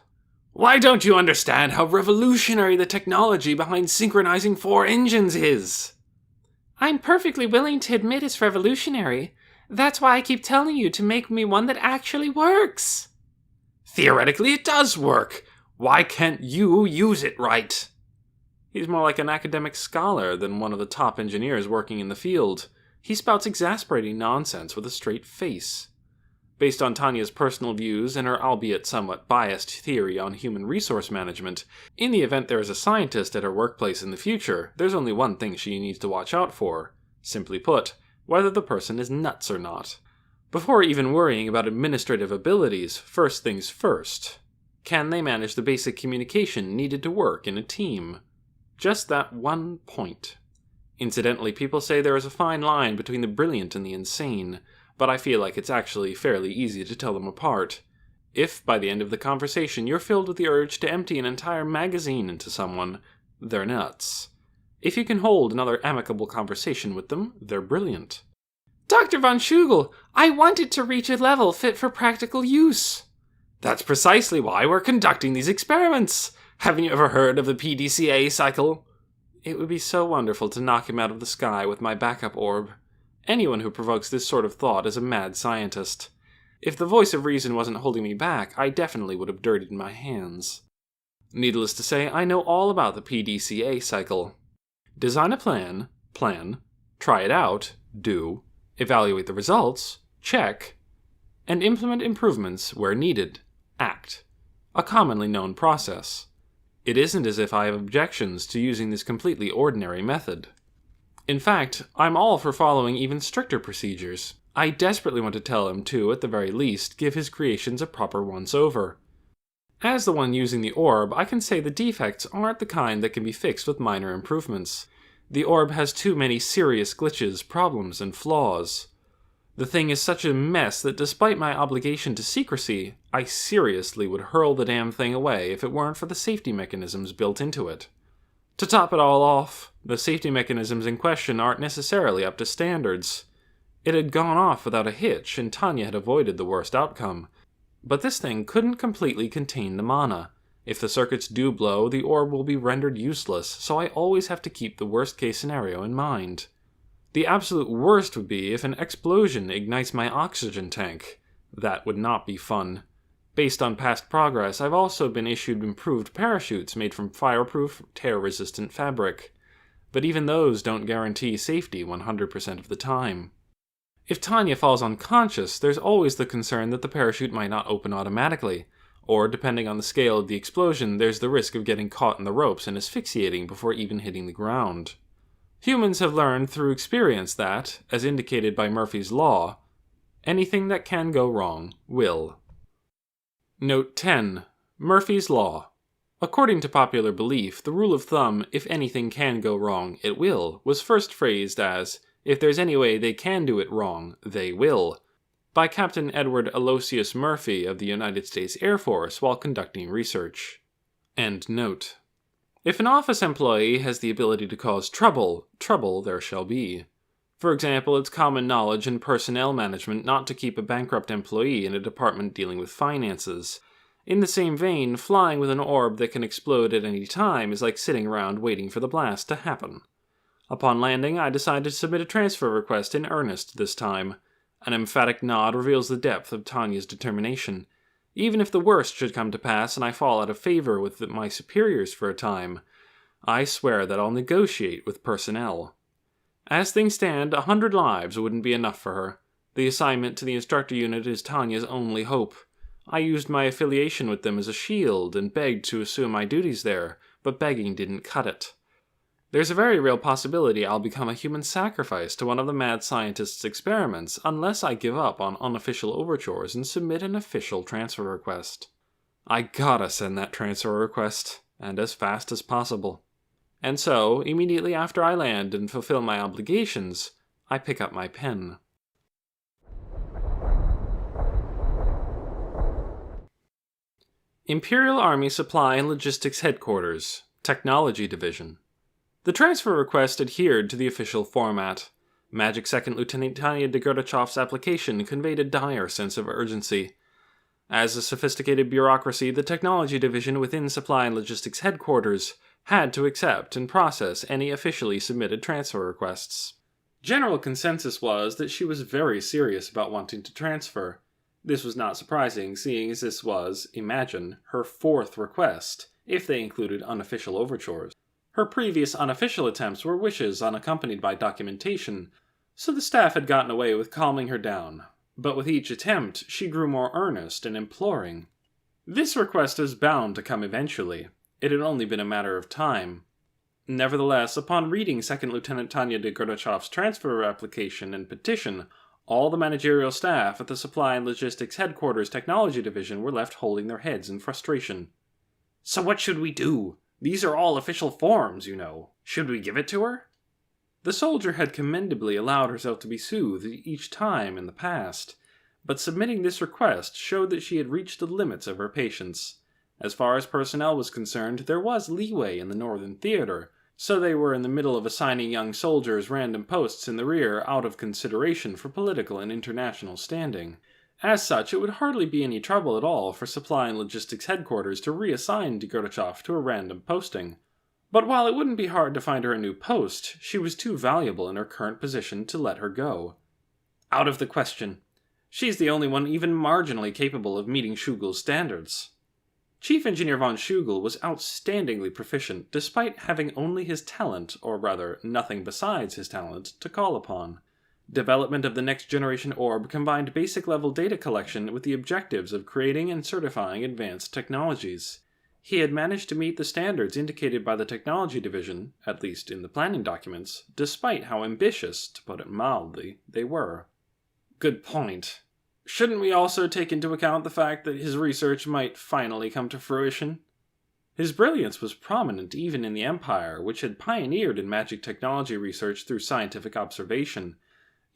Why don't you understand how revolutionary the technology behind synchronizing 4 engines is? I'm perfectly willing to admit it's revolutionary. That's why I keep telling you to make me one that actually works. Theoretically, it does work. Why can't you use it right? He's more like an academic scholar than one of the top engineers working in the field. He spouts exasperating nonsense with a straight face. Based on Tanya's personal views and her albeit somewhat biased theory on human resource management, in the event there is a scientist at her workplace in the future, there's only one thing she needs to watch out for. Simply put, whether the person is nuts or not. Before even worrying about administrative abilities, first things first. Can they manage the basic communication needed to work in a team? Just that one point. Incidentally, people say there is a fine line between the brilliant and the insane, but I feel like it's actually fairly easy to tell them apart. If, by the end of the conversation, you're filled with the urge to empty an entire magazine into someone, they're nuts. If you can hold another amicable conversation with them, they're brilliant. Dr. von Schugel, I want it to reach a level fit for practical use. That's precisely why we're conducting these experiments. Haven't you ever heard of the PDCA cycle? It would be so wonderful to knock him out of the sky with my backup orb. Anyone who provokes this sort of thought is a mad scientist. If the voice of reason wasn't holding me back, I definitely would have dirtied my hands. Needless to say, I know all about the PDCA cycle. Design a plan, try it out, do, evaluate the results, check, and implement improvements where needed, act. A commonly known process. It isn't as if I have objections to using this completely ordinary method. In fact, I'm all for following even stricter procedures. I desperately want to tell him to, at the very least, give his creations a proper once-over. As the one using the orb, I can say the defects aren't the kind that can be fixed with minor improvements. The orb has too many serious glitches, problems, and flaws. The thing is such a mess that despite my obligation to secrecy, I seriously would hurl the damn thing away if it weren't for the safety mechanisms built into it. To top it all off, the safety mechanisms in question aren't necessarily up to standards. It had gone off without a hitch, and Tanya had avoided the worst outcome. But this thing couldn't completely contain the mana. If the circuits do blow, the orb will be rendered useless, so I always have to keep the worst-case scenario in mind. The absolute worst would be if an explosion ignites my oxygen tank. That would not be fun. Based on past progress, I've also been issued improved parachutes made from fireproof, tear-resistant fabric. But even those don't guarantee safety 100% of the time. If Tanya falls unconscious, there's always the concern that the parachute might not open automatically, or depending on the scale of the explosion, there's the risk of getting caught in the ropes and asphyxiating before even hitting the ground. Humans have learned through experience that, as indicated by Murphy's Law, anything that can go wrong will. Note 10. Murphy's Law. According to popular belief, the rule of thumb, if anything can go wrong, it will, was first phrased as, if there's any way they can do it wrong, they will, by Captain Edward Aloysius Murphy of the United States Air Force while conducting research. End note. If an office employee has the ability to cause trouble, trouble there shall be. For example, it's common knowledge in personnel management not to keep a bankrupt employee in a department dealing with finances. In the same vein, flying with an orb that can explode at any time is like sitting around waiting for the blast to happen. Upon landing, I decided to submit a transfer request in earnest this time. An emphatic nod reveals the depth of Tanya's determination. Even if the worst should come to pass and I fall out of favor with my superiors for a time, I swear that I'll negotiate with personnel. As things stand, 100 lives wouldn't be enough for her. The assignment to the instructor unit is Tanya's only hope. I used my affiliation with them as a shield and begged to assume my duties there, but begging didn't cut it. There's a very real possibility I'll become a human sacrifice to one of the mad scientist's experiments unless I give up on unofficial overtures and submit an official transfer request. I gotta send that transfer request, and as fast as possible. And so, immediately after I land and fulfill my obligations, I pick up my pen. Imperial Army Supply and Logistics Headquarters, Technology Division. The transfer request adhered to the official format. Magic Second Lieutenant Tanya de Gerdachev's application conveyed a dire sense of urgency. As a sophisticated bureaucracy, the Technology Division within Supply and Logistics Headquarters had to accept and process any officially submitted transfer requests. General consensus was that she was very serious about wanting to transfer. This was not surprising, seeing as this was, imagine, her 4th request, if they included unofficial overtures. Her previous unofficial attempts were wishes unaccompanied by documentation, so the staff had gotten away with calming her down. But with each attempt, she grew more earnest and imploring. This request was bound to come eventually. It had only been a matter of time. Nevertheless, upon reading Second Lieutenant Tanya de Gerdachev's transfer application and petition, all the managerial staff at the Supply and Logistics Headquarters Technology Division were left holding their heads in frustration. "So what should we do? These are all official forms, you know. Should we give it to her?" The soldier had commendably allowed herself to be soothed each time in the past, but submitting this request showed that she had reached the limits of her patience. As far as personnel was concerned, there was leeway in the Northern Theater, so they were in the middle of assigning young soldiers random posts in the rear out of consideration for political and international standing. As such, it would hardly be any trouble at all for Supply and Logistics Headquarters to reassign Degurachov to a random posting. But while it wouldn't be hard to find her a new post, she was too valuable in her current position to let her go. Out of the question. She's the only one even marginally capable of meeting Schugel's standards. Chief Engineer von Schugel was outstandingly proficient, despite having only his talent, or rather, nothing besides his talent, to call upon. Development of the next generation orb combined basic-level data collection with the objectives of creating and certifying advanced technologies. He had managed to meet the standards indicated by the Technology Division, at least in the planning documents, despite how ambitious, to put it mildly, they were. Good point. Shouldn't we also take into account the fact that his research might finally come to fruition? His brilliance was prominent even in the Empire, which had pioneered in magic technology research through scientific observation.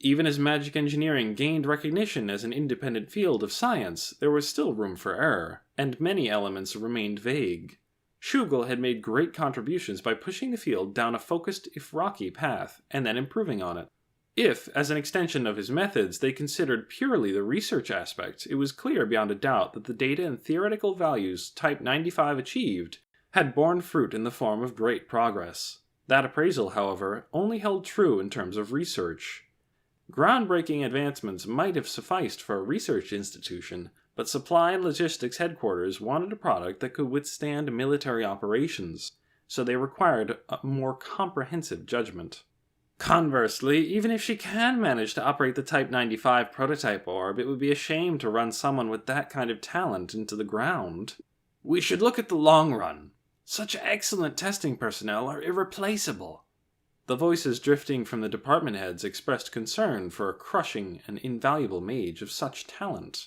Even as magic engineering gained recognition as an independent field of science, there was still room for error, and many elements remained vague. Schugel had made great contributions by pushing the field down a focused, if rocky, path, and then improving on it. If, as an extension of his methods, they considered purely the research aspect, it was clear beyond a doubt that the data and theoretical values Type 95 achieved had borne fruit in the form of great progress. That appraisal, however, only held true in terms of research. Groundbreaking advancements might have sufficed for a research institution, but Supply and Logistics Headquarters wanted a product that could withstand military operations, so they required a more comprehensive judgment. Conversely, even if she can manage to operate the Type 95 prototype orb, it would be a shame to run someone with that kind of talent into the ground. We should look at the long run. Such excellent testing personnel are irreplaceable. The voices drifting from the department heads expressed concern for a crushing and invaluable mage of such talent.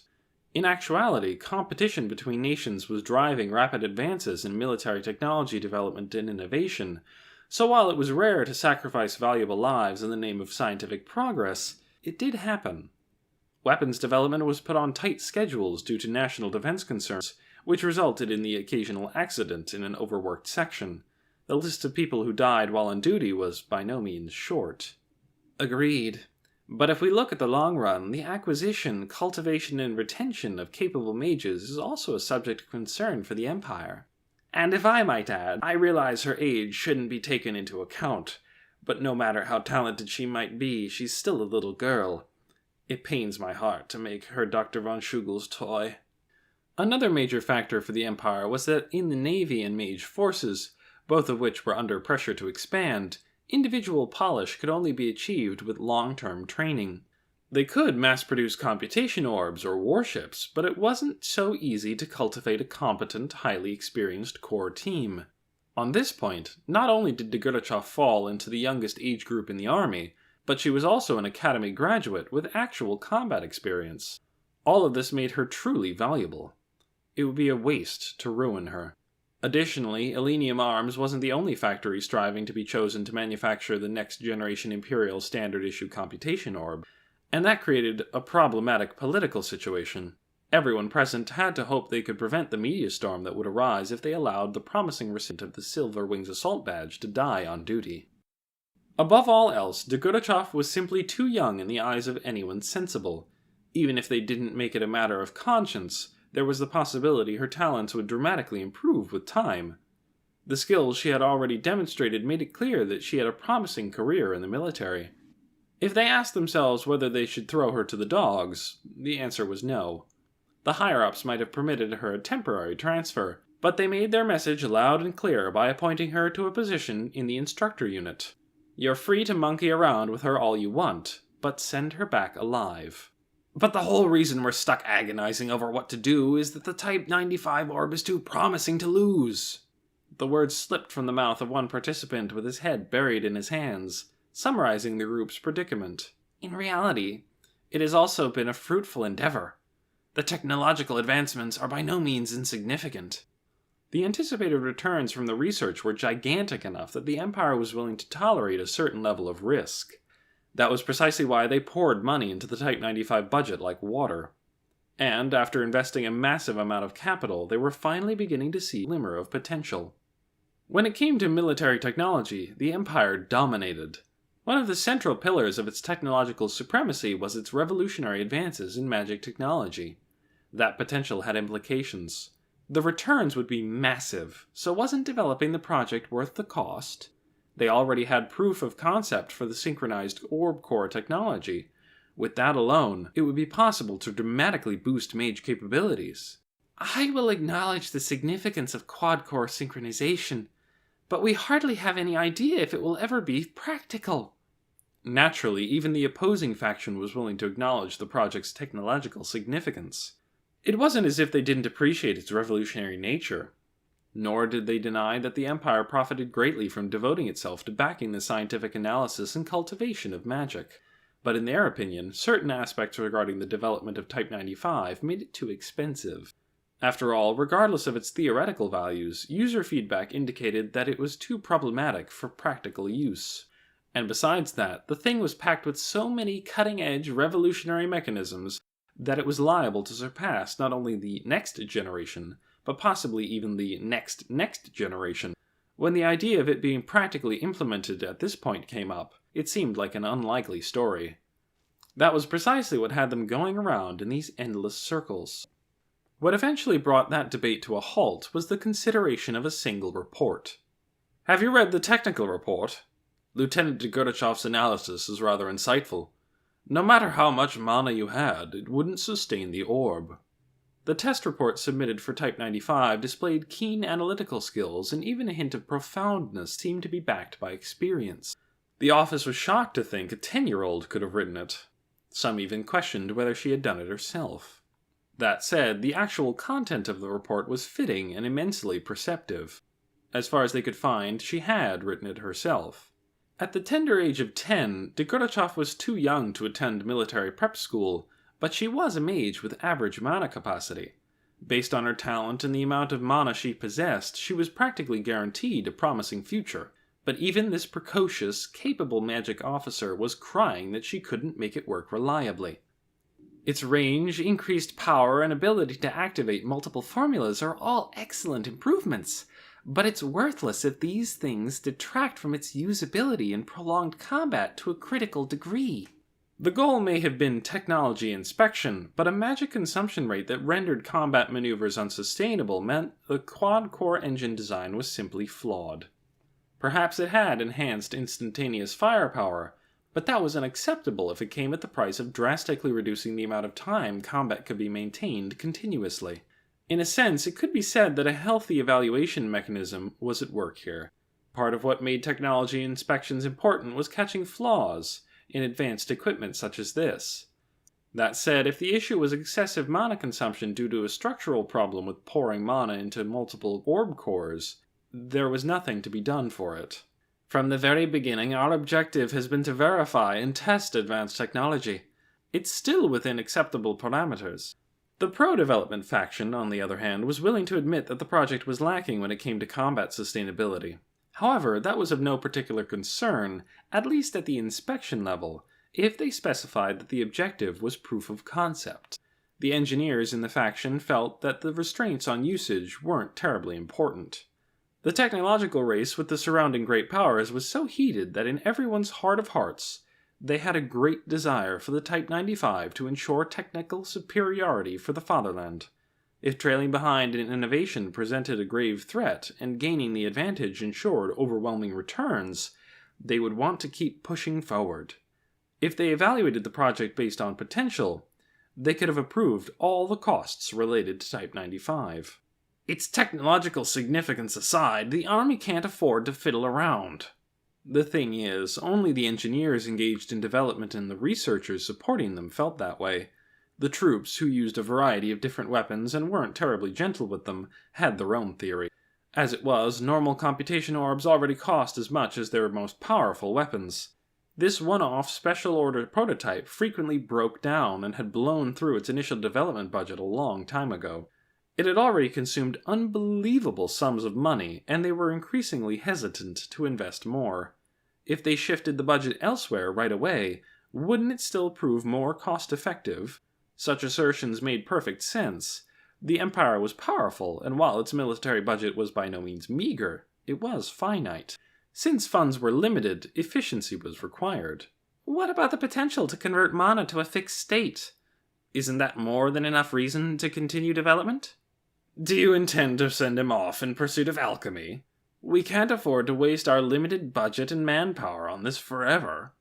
In actuality, competition between nations was driving rapid advances in military technology development and innovation, so while it was rare to sacrifice valuable lives in the name of scientific progress, it did happen. Weapons development was put on tight schedules due to national defense concerns, which resulted in the occasional accident in an overworked section. The list of people who died while on duty was by no means short. Agreed. But if we look at the long run, the acquisition, cultivation, and retention of capable mages is also a subject of concern for the Empire. And if I might add, I realize her age shouldn't be taken into account, but no matter how talented she might be, she's still a little girl. It pains my heart to make her Dr. von Schugel's toy. Another major factor for the Empire was that in the Navy and Mage forces, both of which were under pressure to expand, individual polish could only be achieved with long-term training. They could mass-produce computation orbs or warships, but it wasn't so easy to cultivate a competent, highly experienced core team. On this point, not only did Degurachov fall into the youngest age group in the army, but she was also an academy graduate with actual combat experience. All of this made her truly valuable. It would be a waste to ruin her. Additionally, Elinium Arms wasn't the only factory striving to be chosen to manufacture the next-generation Imperial Standard-Issue Computation Orb, and that created a problematic political situation. Everyone present had to hope they could prevent the media storm that would arise if they allowed the promising recipient of the Silver Wings Assault Badge to die on duty. Above all else, Degurachov was simply too young in the eyes of anyone sensible. Even if they didn't make it a matter of conscience, there was the possibility her talents would dramatically improve with time. The skills she had already demonstrated made it clear that she had a promising career in the military. If they asked themselves whether they should throw her to the dogs, the answer was no. The higher-ups might have permitted her a temporary transfer, but they made their message loud and clear by appointing her to a position in the instructor unit. You're free to monkey around with her all you want, but send her back alive. But the whole reason we're stuck agonizing over what to do is that the Type 95 orb is too promising to lose. The words slipped from the mouth of one participant with his head buried in his hands, summarizing the group's predicament. In reality, it has also been a fruitful endeavor. The technological advancements are by no means insignificant. The anticipated returns from the research were gigantic enough that the Empire was willing to tolerate a certain level of risk. That was precisely why they poured money into the Type 95 budget like water. And, after investing a massive amount of capital, they were finally beginning to see a glimmer of potential. When it came to military technology, the Empire dominated. One of the central pillars of its technological supremacy was its revolutionary advances in magic technology. That potential had implications. The returns would be massive, so wasn't developing the project worth the cost? They already had proof of concept for the synchronized orb core technology. With that alone, it would be possible to dramatically boost mage capabilities. I will acknowledge the significance of quad-core synchronization, but we hardly have any idea if it will ever be practical. Naturally, even the opposing faction was willing to acknowledge the project's technological significance. It wasn't as if they didn't appreciate its revolutionary nature. Nor did they deny that the Empire profited greatly from devoting itself to backing the scientific analysis and cultivation of magic. But in their opinion, certain aspects regarding the development of Type 95 made it too expensive. After all, regardless of its theoretical values, user feedback indicated that it was too problematic for practical use. And besides that, the thing was packed with so many cutting-edge, revolutionary mechanisms that it was liable to surpass not only the next generation, but possibly even the next generation. When the idea of it being practically implemented at this point came up, it seemed like an unlikely story. That was precisely what had them going around in these endless circles. What eventually brought that debate to a halt was the consideration of a single report. Have you read the technical report? Lieutenant Degordachev's analysis is rather insightful. No matter how much mana you had, it wouldn't sustain the orb. The test report submitted for Type 95 displayed keen analytical skills, and even a hint of profoundness seemed to be backed by experience. The office was shocked to think a 10-year-old could have written it. Some even questioned whether she had done it herself. That said, the actual content of the report was fitting and immensely perceptive. As far as they could find, she had written it herself. At the tender age of 10, Degordachev was too young to attend military prep school, but she was a mage with average mana capacity. Based on her talent and the amount of mana she possessed, she was practically guaranteed a promising future. But even this precocious, capable magic officer was crying that she couldn't make it work reliably. Its range, increased power, and ability to activate multiple formulas are all excellent improvements, but it's worthless if these things detract from its usability in prolonged combat to a critical degree. The goal may have been technology inspection, but a magic consumption rate that rendered combat maneuvers unsustainable meant the quad-core engine design was simply flawed. Perhaps it had enhanced instantaneous firepower, but that was unacceptable if it came at the price of drastically reducing the amount of time combat could be maintained continuously. In a sense, it could be said that a healthy evaluation mechanism was at work here. Part of what made technology inspections important was catching flaws in advanced equipment such as this. That said, if the issue was excessive mana consumption due to a structural problem with pouring mana into multiple orb cores, there was nothing to be done for it. From the very beginning, our objective has been to verify and test advanced technology. It's still within acceptable parameters. The pro-development faction, on the other hand, was willing to admit that the project was lacking when it came to combat sustainability. However, that was of no particular concern, at least at the inspection level, if they specified that the objective was proof of concept. The engineers in the faction felt that the restraints on usage weren't terribly important. The technological race with the surrounding great powers was so heated that in everyone's heart of hearts, they had a great desire for the Type 95 to ensure technical superiority for the fatherland. If trailing behind in innovation presented a grave threat, and gaining the advantage ensured overwhelming returns, they would want to keep pushing forward. If they evaluated the project based on potential, they could have approved all the costs related to Type 95. Its technological significance aside, the Army can't afford to fiddle around. The thing is, only the engineers engaged in development and the researchers supporting them felt that way. The troops, who used a variety of different weapons and weren't terribly gentle with them, had their own theory. As it was, normal computation orbs already cost as much as their most powerful weapons. This one-off special-order prototype frequently broke down and had blown through its initial development budget a long time ago. It had already consumed unbelievable sums of money, and they were increasingly hesitant to invest more. If they shifted the budget elsewhere right away, wouldn't it still prove more cost-effective? Such assertions made perfect sense. The Empire was powerful, and while its military budget was by no means meager, it was finite. Since funds were limited, efficiency was required. What about the potential to convert mana to a fixed state? Isn't that more than enough reason to continue development? Do you intend to send him off in pursuit of alchemy? We can't afford to waste our limited budget and manpower on this forever.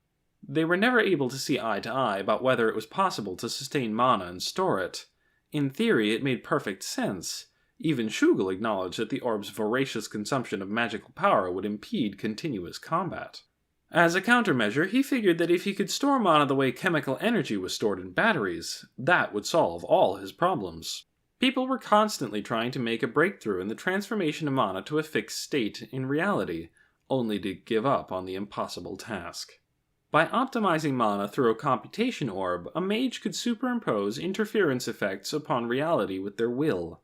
They were never able to see eye to eye about whether it was possible to sustain mana and store it. In theory, it made perfect sense. Even Shugel acknowledged that the orb's voracious consumption of magical power would impede continuous combat. As a countermeasure, he figured that if he could store mana the way chemical energy was stored in batteries, that would solve all his problems. People were constantly trying to make a breakthrough in the transformation of mana to a fixed state in reality, only to give up on the impossible task. By optimizing mana through a computation orb, a mage could superimpose interference effects upon reality with their will.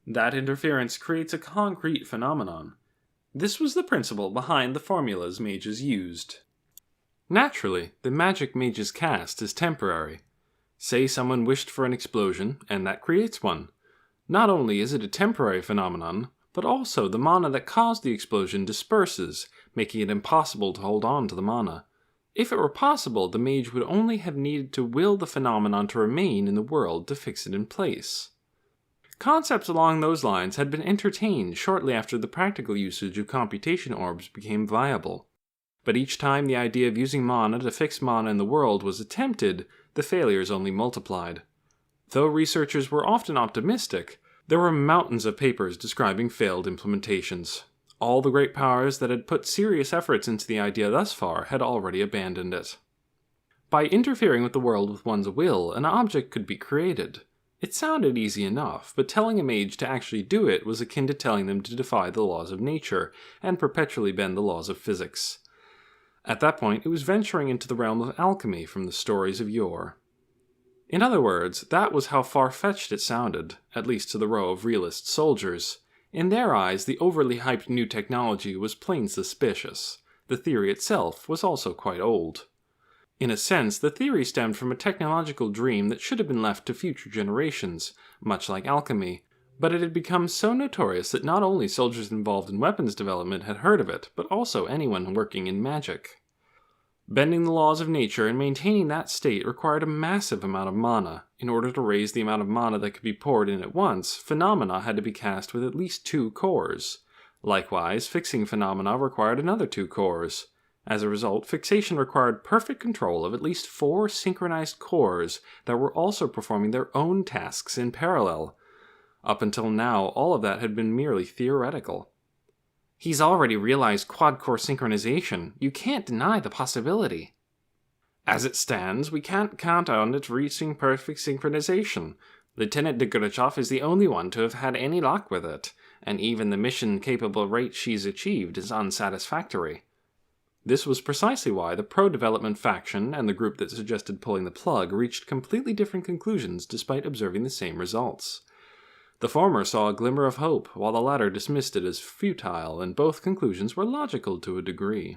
That interference creates a concrete phenomenon. This was the principle behind the formulas mages used. Naturally, the magic mages cast is temporary. Say someone wished for an explosion, and that creates one. Not only is it a temporary phenomenon, but also the mana that caused the explosion disperses, making it impossible to hold on to the mana. If it were possible, the mage would only have needed to will the phenomenon to remain in the world to fix it in place. Concepts along those lines had been entertained shortly after the practical usage of computation orbs became viable. But each time the idea of using mana to fix mana in the world was attempted, the failures only multiplied. Though researchers were often optimistic, there were mountains of papers describing failed implementations. All the great powers that had put serious efforts into the idea thus far had already abandoned it. By interfering with the world with one's will, an object could be created. It sounded easy enough, but telling a mage to actually do it was akin to telling them to defy the laws of nature and perpetually bend the laws of physics. At that point, it was venturing into the realm of alchemy from the stories of yore. In other words, that was how far-fetched it sounded, at least to the row of realist soldiers. In their eyes, the overly hyped new technology was plain suspicious. The theory itself was also quite old. In a sense, the theory stemmed from a technological dream that should have been left to future generations, much like alchemy, but it had become so notorious that not only soldiers involved in weapons development had heard of it, but also anyone working in magic. Bending the laws of nature and maintaining that state required a massive amount of mana. In order to raise the amount of mana that could be poured in at once, phenomena had to be cast with at least 2 cores. Likewise, fixing phenomena required another 2 cores. As a result, fixation required perfect control of at least 4 synchronized cores that were also performing their own tasks in parallel. Up until now, all of that had been merely theoretical. He's already realized quad-core synchronization. You can't deny the possibility. As it stands, we can't count on it reaching perfect synchronization. Lieutenant Degorachov is the only one to have had any luck with it, and even the mission-capable rate she's achieved is unsatisfactory. This was precisely why the pro-development faction and the group that suggested pulling the plug reached completely different conclusions despite observing the same results. The former saw a glimmer of hope, while the latter dismissed it as futile, and both conclusions were logical to a degree.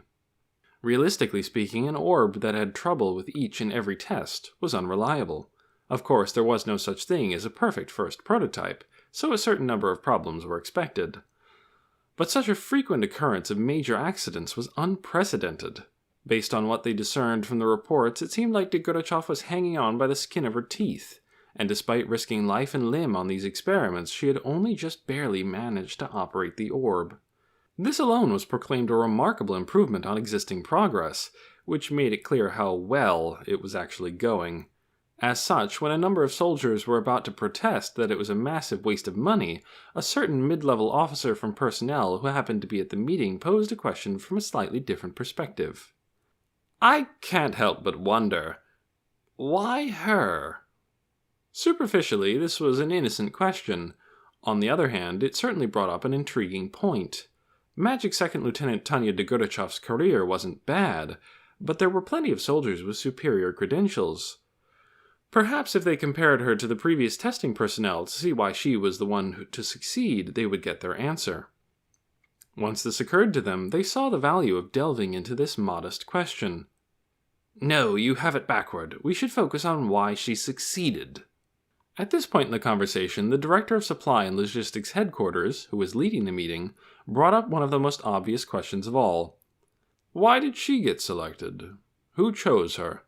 Realistically speaking, an orb that had trouble with each and every test was unreliable. Of course, there was no such thing as a perfect first prototype, so a certain number of problems were expected. But such a frequent occurrence of major accidents was unprecedented. Based on what they discerned from the reports, it seemed like Degorachov was hanging on by the skin of her teeth, and despite risking life and limb on these experiments, she had only just barely managed to operate the orb. This alone was proclaimed a remarkable improvement on existing progress, which made it clear how well it was actually going. As such, when a number of soldiers were about to protest that it was a massive waste of money, a certain mid-level officer from personnel who happened to be at the meeting posed a question from a slightly different perspective. I can't help but wonder, why her? Superficially, this was an innocent question. On the other hand, it certainly brought up an intriguing point. Magic Second Lieutenant Tanya Degorachov's career wasn't bad, but there were plenty of soldiers with superior credentials. Perhaps if they compared her to the previous testing personnel to see why she was the one to succeed, they would get their answer. Once this occurred to them, they saw the value of delving into this modest question. No, you have it backward. We should focus on why she succeeded. At this point in the conversation, the Director of Supply and Logistics Headquarters, who was leading the meeting, brought up one of the most obvious questions of all. Why did she get selected? Who chose her?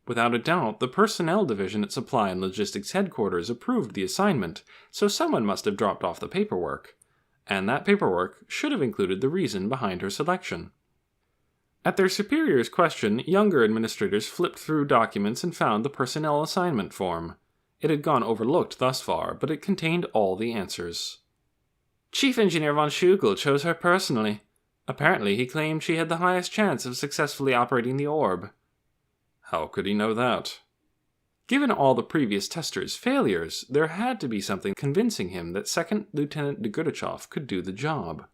Without a doubt, the personnel division at Supply and Logistics Headquarters approved the assignment, so someone must have dropped off the paperwork. And that paperwork should have included the reason behind her selection. At their superior's question, younger administrators flipped through documents and found the personnel assignment form. It had gone overlooked thus far, but it contained all the answers. Chief Engineer von Schugel chose her personally. Apparently, he claimed she had the highest chance of successfully operating the orb. How could he know that? Given all the previous testers' failures, there had to be something convincing him that Second Lieutenant Degudachov could do the job.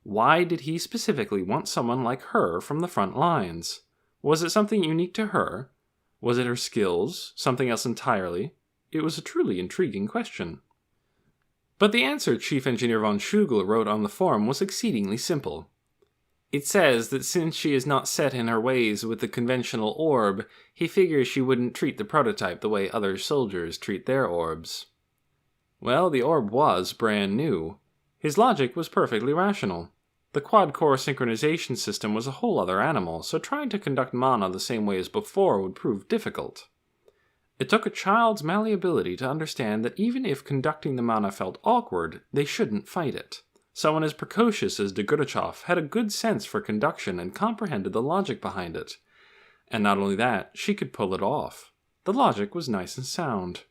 Why did he specifically want someone like her from the front lines? Was it something unique to her? Was it her skills? Something else entirely? It was a truly intriguing question. But the answer Chief Engineer von Schugel wrote on the form was exceedingly simple. It says that since she is not set in her ways with the conventional orb, he figures she wouldn't treat the prototype the way other soldiers treat their orbs. Well, the orb was brand new. His logic was perfectly rational. The quad-core synchronization system was a whole other animal, so trying to conduct mana the same way as before would prove difficult. It took a child's malleability to understand that even if conducting the mana felt awkward, they shouldn't fight it. Someone as precocious as Degudachov had a good sense for conduction and comprehended the logic behind it. And not only that, she could pull it off. The logic was nice and sound.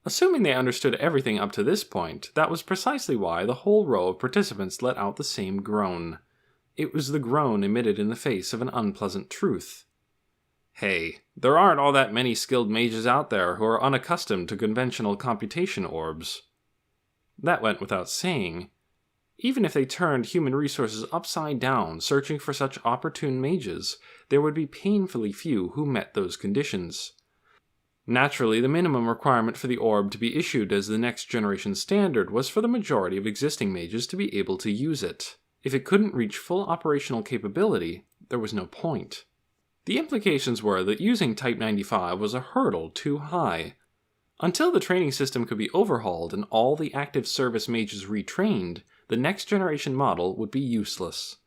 Assuming they understood everything up to this point, that was precisely why the whole row of participants let out the same groan. It was the groan emitted in the face of an unpleasant truth. Hey, there aren't all that many skilled mages out there who are unaccustomed to conventional computation orbs. That went without saying. Even if they turned human resources upside down searching for such opportune mages, there would be painfully few who met those conditions. Naturally, the minimum requirement for the orb to be issued as the next generation standard was for the majority of existing mages to be able to use it. If it couldn't reach full operational capability, there was no point. The implications were that using Type 95 was a hurdle too high. Until the training system could be overhauled and all the active service mages retrained, the next generation model would be useless.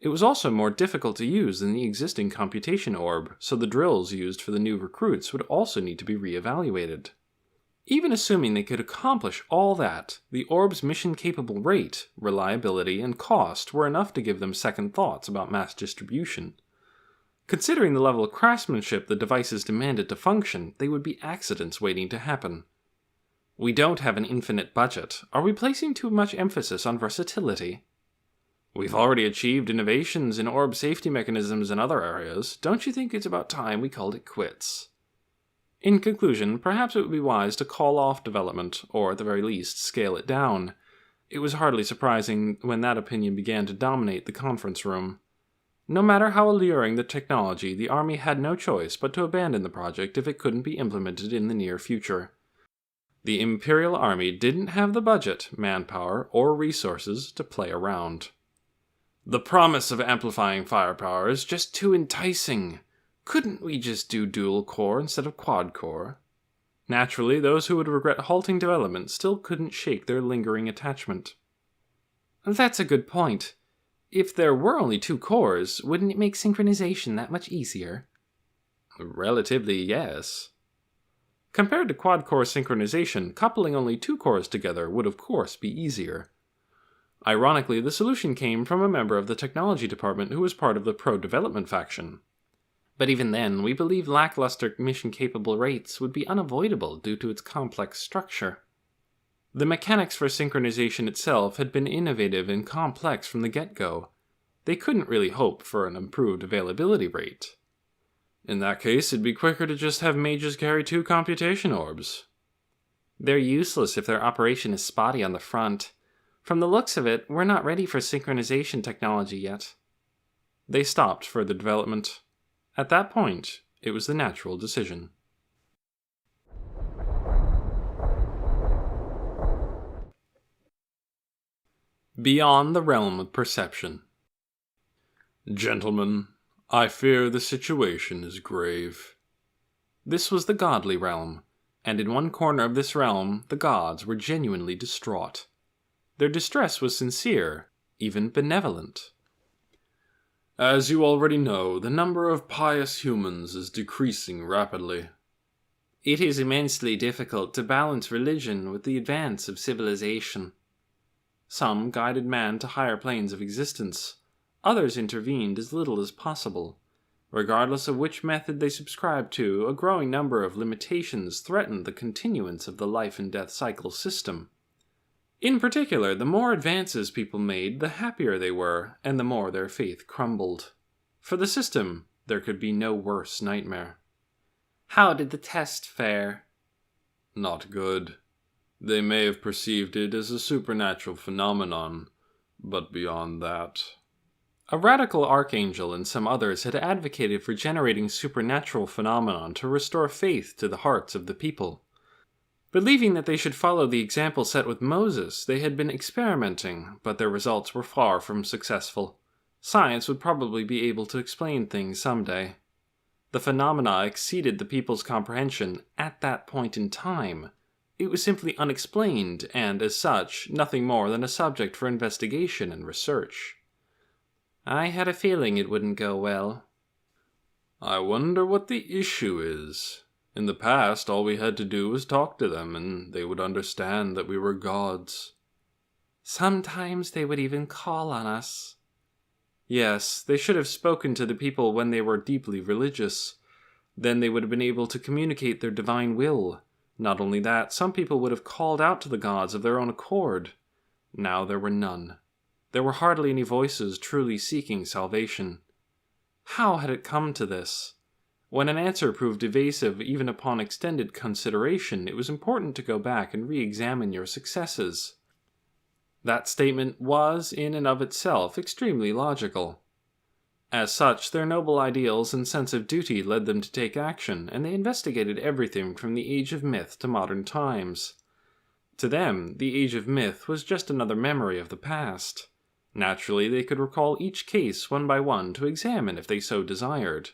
It was also more difficult to use than the existing computation orb, so the drills used for the new recruits would also need to be re-evaluated. Even assuming they could accomplish all that, the orb's mission-capable rate, reliability, and cost were enough to give them second thoughts about mass distribution. Considering the level of craftsmanship the devices demanded to function, they would be accidents waiting to happen. We don't have an infinite budget. Are we placing too much emphasis on versatility? We've already achieved innovations in orb safety mechanisms in other areas. Don't you think it's about time we called it quits? In conclusion, perhaps it would be wise to call off development, or at the very least, scale it down. It was hardly surprising when that opinion began to dominate the conference room. No matter how alluring the technology, the Army had no choice but to abandon the project if it couldn't be implemented in the near future. The Imperial Army didn't have the budget, manpower, or resources to play around. The promise of amplifying firepower is just too enticing. Couldn't we just do dual-core instead of quad-core? Naturally, those who would regret halting development still couldn't shake their lingering attachment. That's a good point. If there were only 2 cores, wouldn't it make synchronization that much easier? Relatively, yes. Compared to quad-core synchronization, coupling only 2 cores together would of course be easier. Ironically, the solution came from a member of the technology department who was part of the pro-development faction. But even then, we believe lackluster mission-capable rates would be unavoidable due to its complex structure. The mechanics for synchronization itself had been innovative and complex from the get-go. They couldn't really hope for an improved availability rate. In that case, it'd be quicker to just have mages carry 2 computation orbs. They're useless if their operation is spotty on the front. From the looks of it, we're not ready for synchronization technology yet. They stopped further development. At that point, it was the natural decision. Beyond the realm of perception. Gentlemen, I fear the situation is grave. This was the godly realm, and in one corner of this realm, the gods were genuinely distraught. Their distress was sincere, even benevolent. As you already know, the number of pious humans is decreasing rapidly. It is immensely difficult to balance religion with the advance of civilization. Some guided man to higher planes of existence. Others intervened as little as possible. Regardless of which method they subscribed to, a growing number of limitations threatened the continuance of the life and death cycle system. In particular, the more advances people made, the happier they were, and the more their faith crumbled. For the system, there could be no worse nightmare. How did the test fare? Not good. They may have perceived it as a supernatural phenomenon, but beyond that... A radical archangel and some others had advocated for generating supernatural phenomenon to restore faith to the hearts of the people. Believing that they should follow the example set with Moses, they had been experimenting, but their results were far from successful. Science would probably be able to explain things someday. The phenomena exceeded the people's comprehension at that point in time. It was simply unexplained, and as such, nothing more than a subject for investigation and research. I had a feeling it wouldn't go well. I wonder what the issue is. In the past, all we had to do was talk to them, and they would understand that we were gods. Sometimes they would even call on us. Yes, they should have spoken to the people when they were deeply religious. Then they would have been able to communicate their divine will. Not only that, some people would have called out to the gods of their own accord. Now there were none. There were hardly any voices truly seeking salvation. How had it come to this? When an answer proved evasive even upon extended consideration, it was important to go back and re-examine your successes. That statement was, in and of itself, extremely logical. As such, their noble ideals and sense of duty led them to take action, and they investigated everything from the age of myth to modern times. To them, the age of myth was just another memory of the past. Naturally, they could recall each case one by one to examine if they so desired.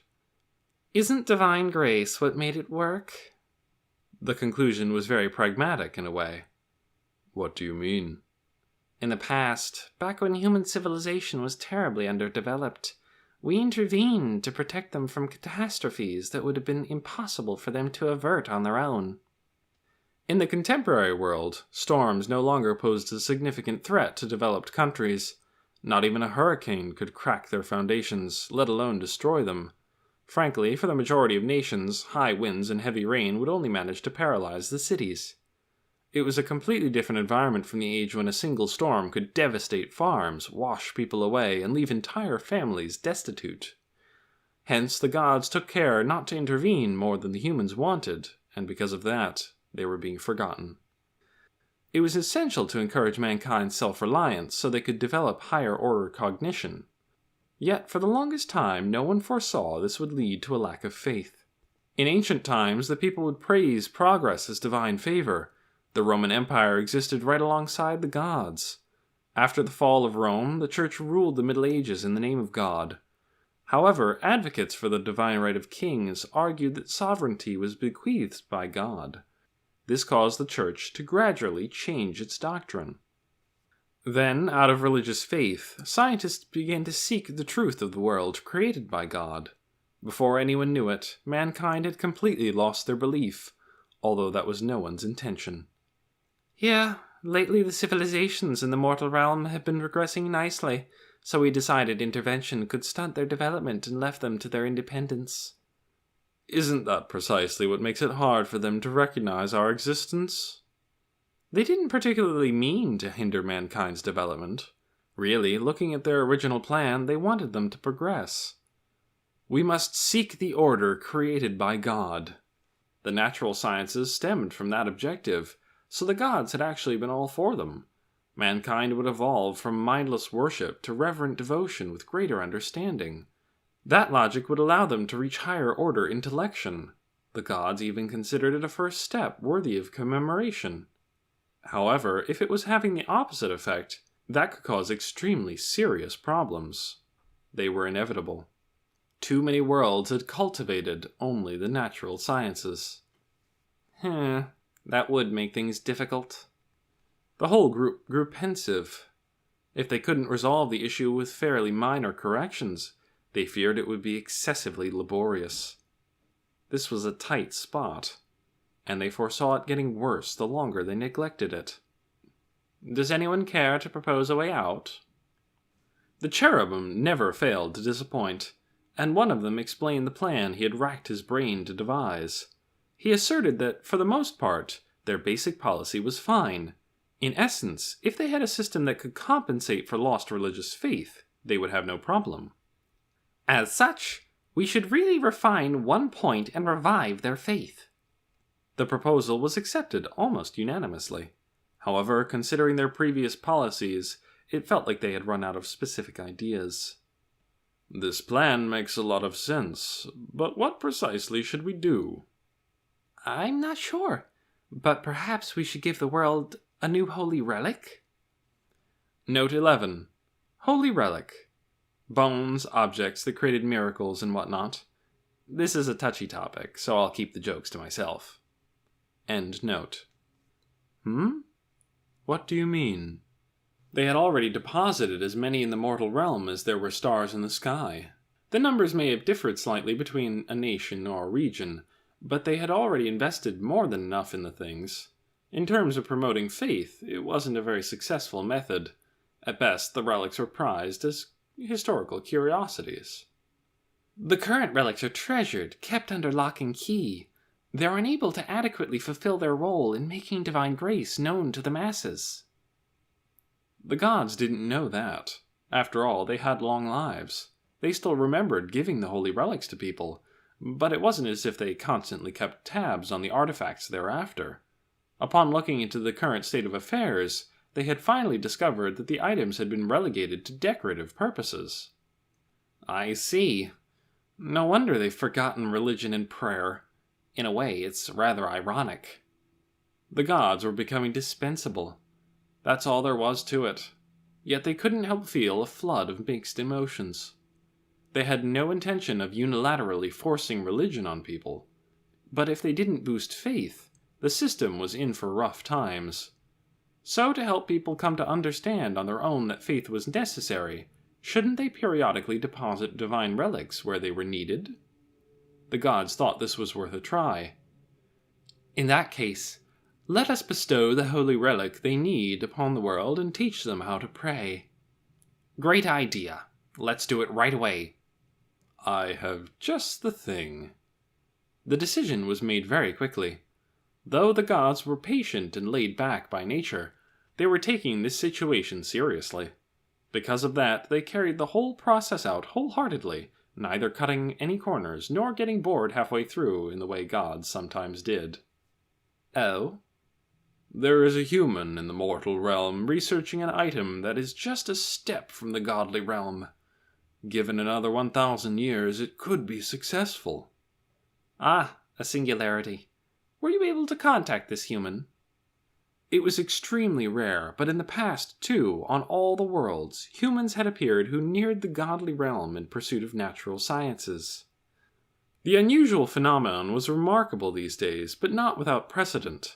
Isn't divine grace what made it work? The conclusion was very pragmatic in a way. What do you mean? In the past, back when human civilization was terribly underdeveloped, we intervened to protect them from catastrophes that would have been impossible for them to avert on their own. In the contemporary world, storms no longer posed a significant threat to developed countries. Not even a hurricane could crack their foundations, let alone destroy them. Frankly, for the majority of nations, high winds and heavy rain would only manage to paralyze the cities. It was a completely different environment from the age when a single storm could devastate farms, wash people away, and leave entire families destitute. Hence, the gods took care not to intervene more than the humans wanted, and because of that, they were being forgotten. It was essential to encourage mankind's self-reliance so they could develop higher-order cognition. Yet, for the longest time, no one foresaw this would lead to a lack of faith. In ancient times, the people would praise progress as divine favor. The Roman Empire existed right alongside the gods. After the fall of Rome, the Church ruled the Middle Ages in the name of God. However, advocates for the divine right of kings argued that sovereignty was bequeathed by God. This caused the Church to gradually change its doctrine. Then, out of religious faith, scientists began to seek the truth of the world created by God. Before anyone knew it, mankind had completely lost their belief, although that was no one's intention. Yeah, lately the civilizations in the mortal realm have been regressing nicely, so we decided intervention could stunt their development and left them to their independence. Isn't that precisely what makes it hard for them to recognize our existence? They didn't particularly mean to hinder mankind's development. Really, looking at their original plan, they wanted them to progress. We must seek the order created by God. The natural sciences stemmed from that objective, so the gods had actually been all for them. Mankind would evolve from mindless worship to reverent devotion with greater understanding. That logic would allow them to reach higher order intellection. The gods even considered it a first step worthy of commemoration. However, if it was having the opposite effect, that could cause extremely serious problems. They were inevitable. Too many worlds had cultivated only the natural sciences. That would make things difficult. The whole group grew pensive. If they couldn't resolve the issue with fairly minor corrections, They feared it would be excessively laborious. This was a tight spot, and they foresaw it getting worse the longer they neglected it. Does anyone care to propose a way out? The cherubim never failed to disappoint, and one of them explained the plan he had racked his brain to devise. He asserted that, for the most part, their basic policy was fine. In essence, if they had a system that could compensate for lost religious faith, they would have no problem. As such, we should really refine one point and revive their faith. The proposal was accepted almost unanimously. However, considering their previous policies, it felt like they had run out of specific ideas. This plan makes a lot of sense, but what precisely should we do? I'm not sure, but perhaps we should give the world a new holy relic? Note 11. Holy relic. Bones, objects that created miracles and whatnot. This is a touchy topic, so I'll keep the jokes to myself. End note. What do you mean? They had already deposited as many in the mortal realm as there were stars in the sky. The numbers may have differed slightly between a nation or a region, but they had already invested more than enough in the things. In terms of promoting faith, it wasn't a very successful method. At best, the relics were prized as historical curiosities. The current relics are treasured, kept under lock and key. They're unable to adequately fulfill their role in making divine grace known to the masses. The gods didn't know that. After all, they had long lives. They still remembered giving the holy relics to people, but it wasn't as if they constantly kept tabs on the artifacts thereafter. Upon looking into the current state of affairs, they had finally discovered that the items had been relegated to decorative purposes. I see. No wonder they've forgotten religion and prayer. In a way, it's rather ironic. The gods were becoming dispensable. That's all there was to it. Yet they couldn't help feel a flood of mixed emotions. They had no intention of unilaterally forcing religion on people. But if they didn't boost faith, the system was in for rough times. So to help people come to understand on their own that faith was necessary, shouldn't they periodically deposit divine relics where they were needed? The gods thought this was worth a try. In that case, let us bestow the holy relic they need upon the world and teach them how to pray. Great idea. Let's do it right away. I have just the thing. The decision was made very quickly. Though the gods were patient and laid back by nature, they were taking this situation seriously. Because of that, they carried the whole process out wholeheartedly, neither cutting any corners nor getting bored halfway through in the way gods sometimes did. Oh? There is a human in the mortal realm researching an item that is just a step from the godly realm. Given another 1,000 years, it could be successful. Ah, a singularity. Were you able to contact this human? It was extremely rare, but in the past, too, on all the worlds, humans had appeared who neared the godly realm in pursuit of natural sciences. The unusual phenomenon was remarkable these days, but not without precedent,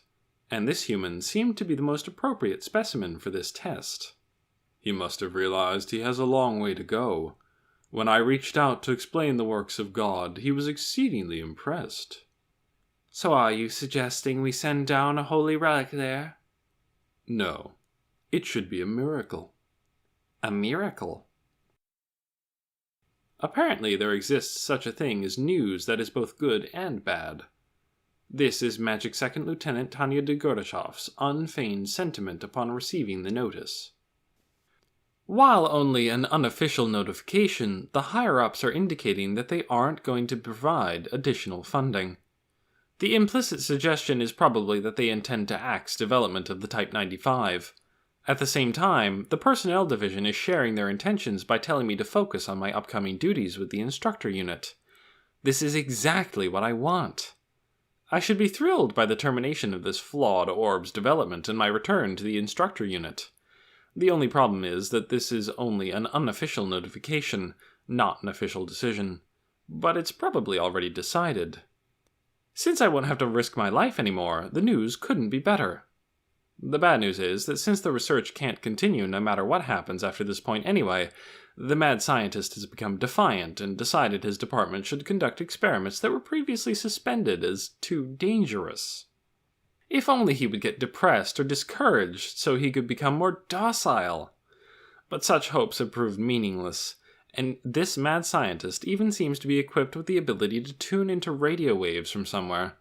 and this human seemed to be the most appropriate specimen for this test. He must have realized he has a long way to go. When I reached out to explain the works of God, he was exceedingly impressed. So are you suggesting we send down a holy relic there? No. It should be a miracle. A miracle? Apparently there exists such a thing as news that is both good and bad. This is Magic Second Lieutenant Tanya de Gordachev's unfeigned sentiment upon receiving the notice. While only an unofficial notification, the higher-ups are indicating that they aren't going to provide additional funding. The implicit suggestion is probably that they intend to axe development of the Type 95. At the same time, the Personnel Division is sharing their intentions by telling me to focus on my upcoming duties with the Instructor Unit. This is exactly what I want. I should be thrilled by the termination of this Flawed orb's development and my return to the Instructor Unit. The only problem is that this is only an unofficial notification, not an official decision. But it's probably already decided. Since I won't have to risk my life anymore, the news couldn't be better. The bad news is that since the research can't continue no matter what happens after this point anyway, the mad scientist has become defiant and decided his department should conduct experiments that were previously suspended as too dangerous. If only he would get depressed or discouraged so he could become more docile. But such hopes have proved meaningless, and this mad scientist even seems to be equipped with the ability to tune into radio waves from somewhere.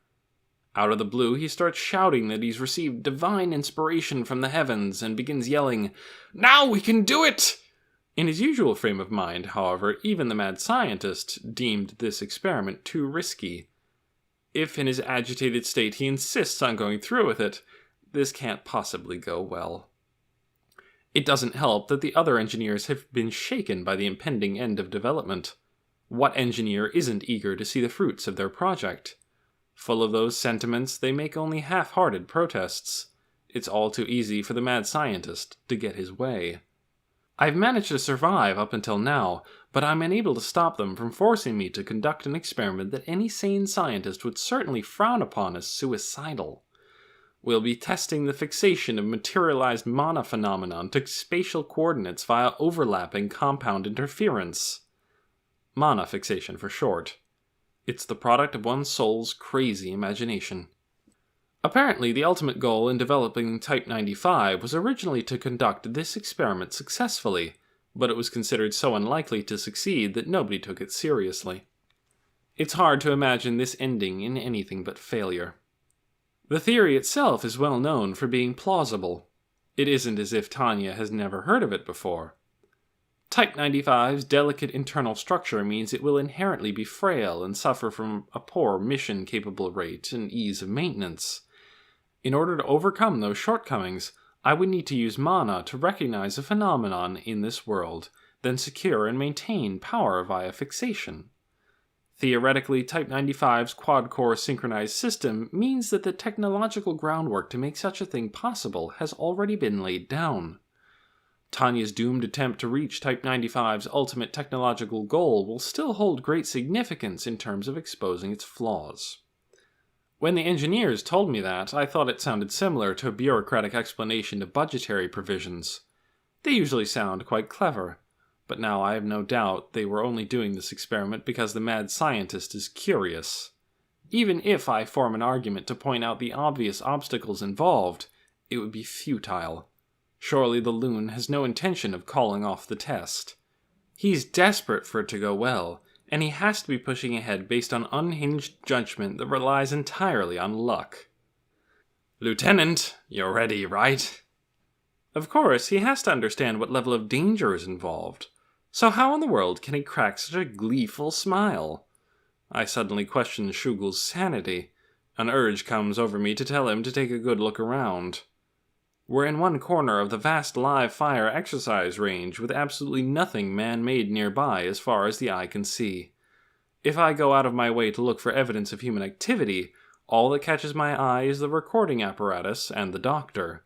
Out of the blue, he starts shouting that he's received divine inspiration from the heavens and begins yelling, "Now we can do it!" In his usual frame of mind, however, even the mad scientist deemed this experiment too risky. If in his agitated state he insists on going through with it, this can't possibly go well. It doesn't help that the other engineers have been shaken by the impending end of development. What engineer isn't eager to see the fruits of their project? Full of those sentiments, they make only half-hearted protests. It's all too easy for the mad scientist to get his way. I've managed to survive up until now, but I'm unable to stop them from forcing me to conduct an experiment that any sane scientist would certainly frown upon as suicidal. We'll be testing the fixation of materialized mana phenomenon to spatial coordinates via overlapping compound interference. Mana fixation for short. It's the product of one's soul's crazy imagination. Apparently, the ultimate goal in developing Type 95 was originally to conduct this experiment successfully, but it was considered so unlikely to succeed that nobody took it seriously. It's hard to imagine this ending in anything but failure. The theory itself is well known for being plausible. It isn't as if Tanya has never heard of it before. Type 95's delicate internal structure means it will inherently be frail and suffer from a poor mission-capable rate and ease of maintenance. In order to overcome those shortcomings, I would need to use mana to recognize a phenomenon in this world, then secure and maintain power via fixation. Theoretically, Type 95's quad-core synchronized system means that the technological groundwork to make such a thing possible has already been laid down. Tanya's doomed attempt to reach Type 95's ultimate technological goal will still hold great significance in terms of exposing its flaws. When the engineers told me that, I thought it sounded similar to a bureaucratic explanation of budgetary provisions. They usually sound quite clever, but now I have no doubt they were only doing this experiment because the mad scientist is curious. Even if I form an argument to point out the obvious obstacles involved, it would be futile. Surely the loon has no intention of calling off the test. He's desperate for it to go well, and he has to be pushing ahead based on unhinged judgment that relies entirely on luck. "Lieutenant, you're ready, right?" Of course, he has to understand what level of danger is involved. So how in the world can he crack such a gleeful smile? I suddenly question Shugel's sanity. An urge comes over me to tell him to take a good look around. We're in one corner of the vast live-fire exercise range with absolutely nothing man-made nearby as far as the eye can see. If I go out of my way to look for evidence of human activity, all that catches my eye is the recording apparatus and the doctor.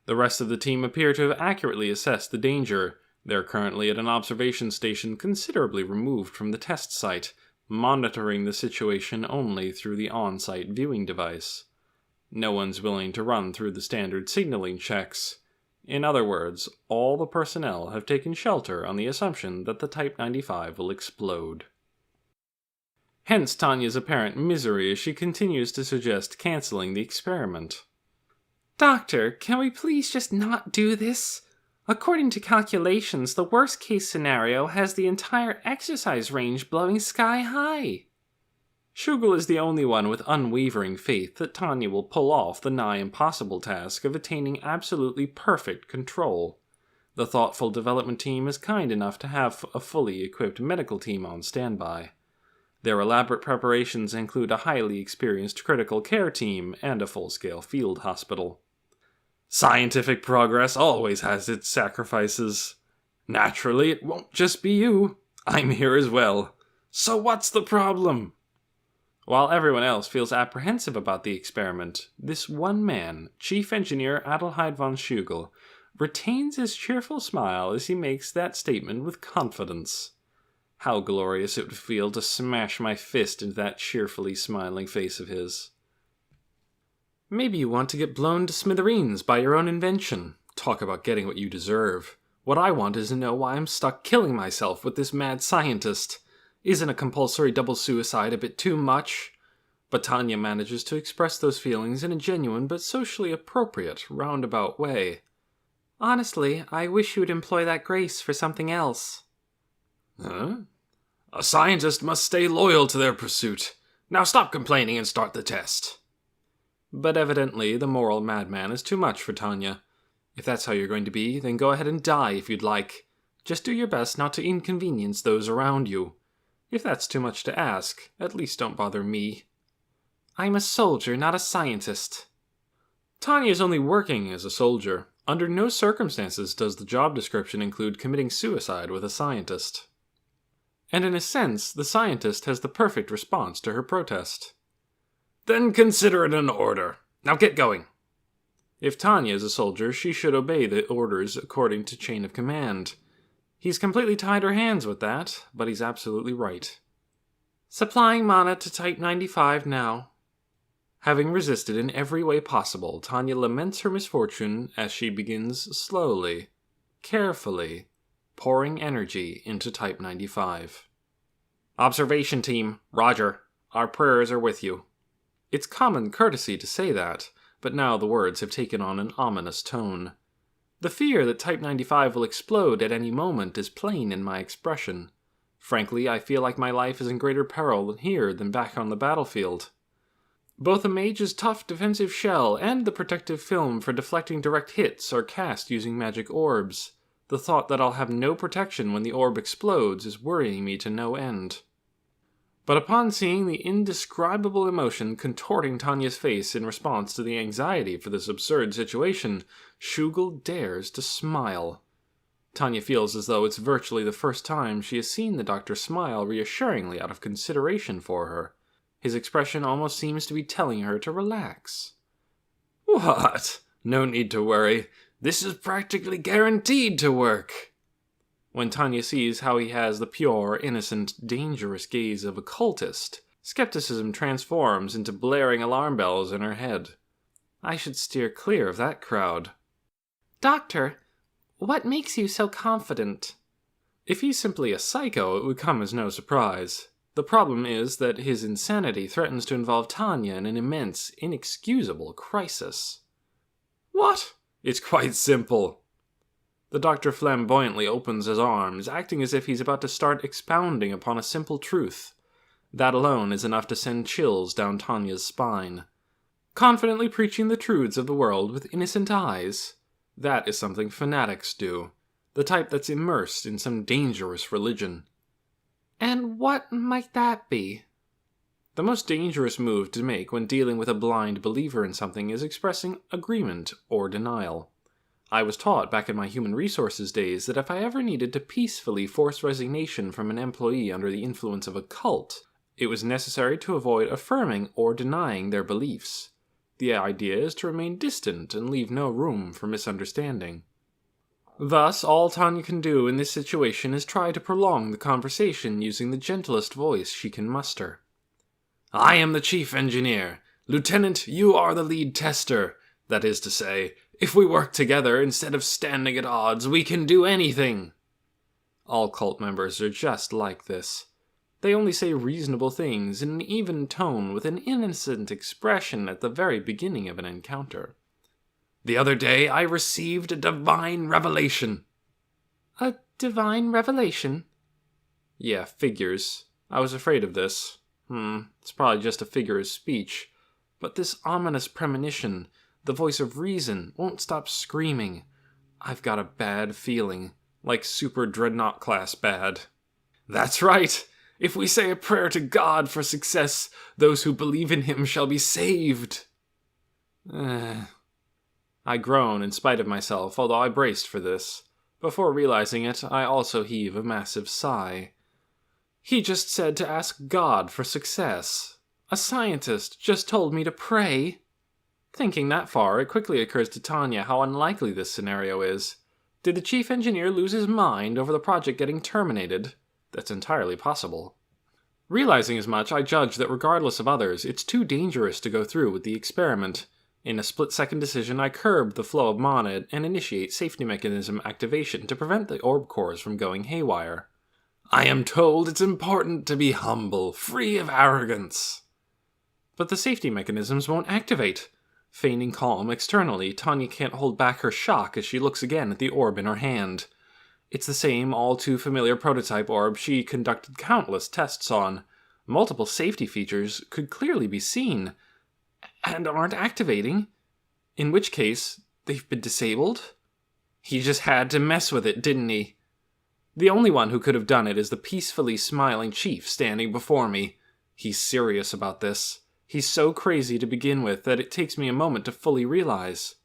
The rest of the team appear to have accurately assessed the danger. They're currently at an observation station considerably removed from the test site, monitoring the situation only through the on-site viewing device. No one's willing to run through the standard signaling checks. In other words, all the personnel have taken shelter on the assumption that the Type 95 will explode. Hence Tanya's apparent misery as she continues to suggest cancelling the experiment. "Doctor, can we please just not do this? According to calculations, the worst-case scenario has the entire exercise range blowing sky high." Shugel is the only one with unwavering faith that Tanya will pull off the nigh-impossible task of attaining absolutely perfect control. The thoughtful development team is kind enough to have a fully equipped medical team on standby. Their elaborate preparations include a highly experienced critical care team and a full-scale field hospital. Scientific progress always has its sacrifices. Naturally, it won't just be you. I'm here as well. So what's the problem? While everyone else feels apprehensive about the experiment, this one man, Chief Engineer Adelheid von Shugel, retains his cheerful smile as he makes that statement with confidence. How glorious it would feel to smash my fist into that cheerfully smiling face of his. Maybe you want to get blown to smithereens by your own invention. Talk about getting what you deserve. What I want is to know why I'm stuck killing myself with this mad scientist. Isn't a compulsory double suicide a bit too much? But Tanya manages to express those feelings in a genuine but socially appropriate, roundabout way. Honestly, I wish you would employ that grace for something else. Huh? A scientist must stay loyal to their pursuit. Now stop complaining and start the test. But evidently, the moral madman is too much for Tanya. If that's how you're going to be, then go ahead and die if you'd like. Just do your best not to inconvenience those around you. If that's too much to ask, at least don't bother me. I'm a soldier, not a scientist. Tanya is only working as a soldier. Under no circumstances does the job description include committing suicide with a scientist. And in a sense, the scientist has the perfect response to her protest. Then consider it an order. Now get going. If Tanya is a soldier, she should obey the orders according to chain of command. He's completely tied her hands with that, but he's absolutely right. Supplying mana to Type 95 now. Having resisted in every way possible, Tanya laments her misfortune as she begins slowly, carefully, pouring energy into Type 95. Observation team, Roger. Our prayers are with you. It's common courtesy to say that, but now the words have taken on an ominous tone. The fear that Type 95 will explode at any moment is plain in my expression. Frankly, I feel like my life is in greater peril here than back on the battlefield. Both a mage's tough defensive shell and the protective film for deflecting direct hits are cast using magic orbs. The thought that I'll have no protection when the orb explodes is worrying me to no end. But upon seeing the indescribable emotion contorting Tanya's face in response to the anxiety for this absurd situation, Shugel dares to smile. Tanya feels as though it's virtually the first time she has seen the doctor smile reassuringly out of consideration for her. His expression almost seems to be telling her to relax. What? No need to worry. This is practically guaranteed to work. When Tanya sees how he has the pure, innocent, dangerous gaze of a cultist, skepticism transforms into blaring alarm bells in her head. I should steer clear of that crowd. Doctor, what makes you so confident? If he's simply a psycho, it would come as no surprise. The problem is that his insanity threatens to involve Tanya in an immense, inexcusable crisis. What? It's quite simple. The doctor flamboyantly opens his arms, acting as if he's about to start expounding upon a simple truth. That alone is enough to send chills down Tanya's spine. Confidently preaching the truths of the world with innocent eyes, that is something fanatics do, the type that's immersed in some dangerous religion. And what might that be? The most dangerous move to make when dealing with a blind believer in something is expressing agreement or denial. I was taught back in my human resources days that if I ever needed to peacefully force resignation from an employee under the influence of a cult, it was necessary to avoid affirming or denying their beliefs. The idea is to remain distant and leave no room for misunderstanding. Thus, all Tanya can do in this situation is try to prolong the conversation using the gentlest voice she can muster. I am the chief engineer. Lieutenant, you are the lead tester. That is to say, if we work together instead of standing at odds, we can do anything. All cult members are just like this. They only say reasonable things in an even tone with an innocent expression at the very beginning of an encounter. The other day I received a divine revelation. A divine revelation? Yeah, figures. I was afraid of this. It's probably just a figure of speech. But this ominous premonition, the voice of reason, won't stop screaming. I've got a bad feeling, like Super Dreadnought class bad. That's right! If we say a prayer to God for success, those who believe in him shall be saved. I groan in spite of myself, although I braced for this. Before realizing it, I also heave a massive sigh. He just said to ask God for success. A scientist just told me to pray. Thinking that far, it quickly occurs to Tanya how unlikely this scenario is. Did the chief engineer lose his mind over the project getting terminated? That's entirely possible. Realizing as much, I judge that regardless of others, it's too dangerous to go through with the experiment. In a split-second decision, I curb the flow of mana and initiate safety mechanism activation to prevent the orb cores from going haywire. I am told it's important to be humble, free of arrogance. But the safety mechanisms won't activate. Feigning calm externally, Tanya can't hold back her shock as she looks again at the orb in her hand. It's the same all-too-familiar prototype orb she conducted countless tests on. Multiple safety features could clearly be seen, and aren't activating. In which case, they've been disabled? He just had to mess with it, didn't he? The only one who could have done it is the peacefully smiling chief standing before me. He's serious about this. He's so crazy to begin with that it takes me a moment to fully realize.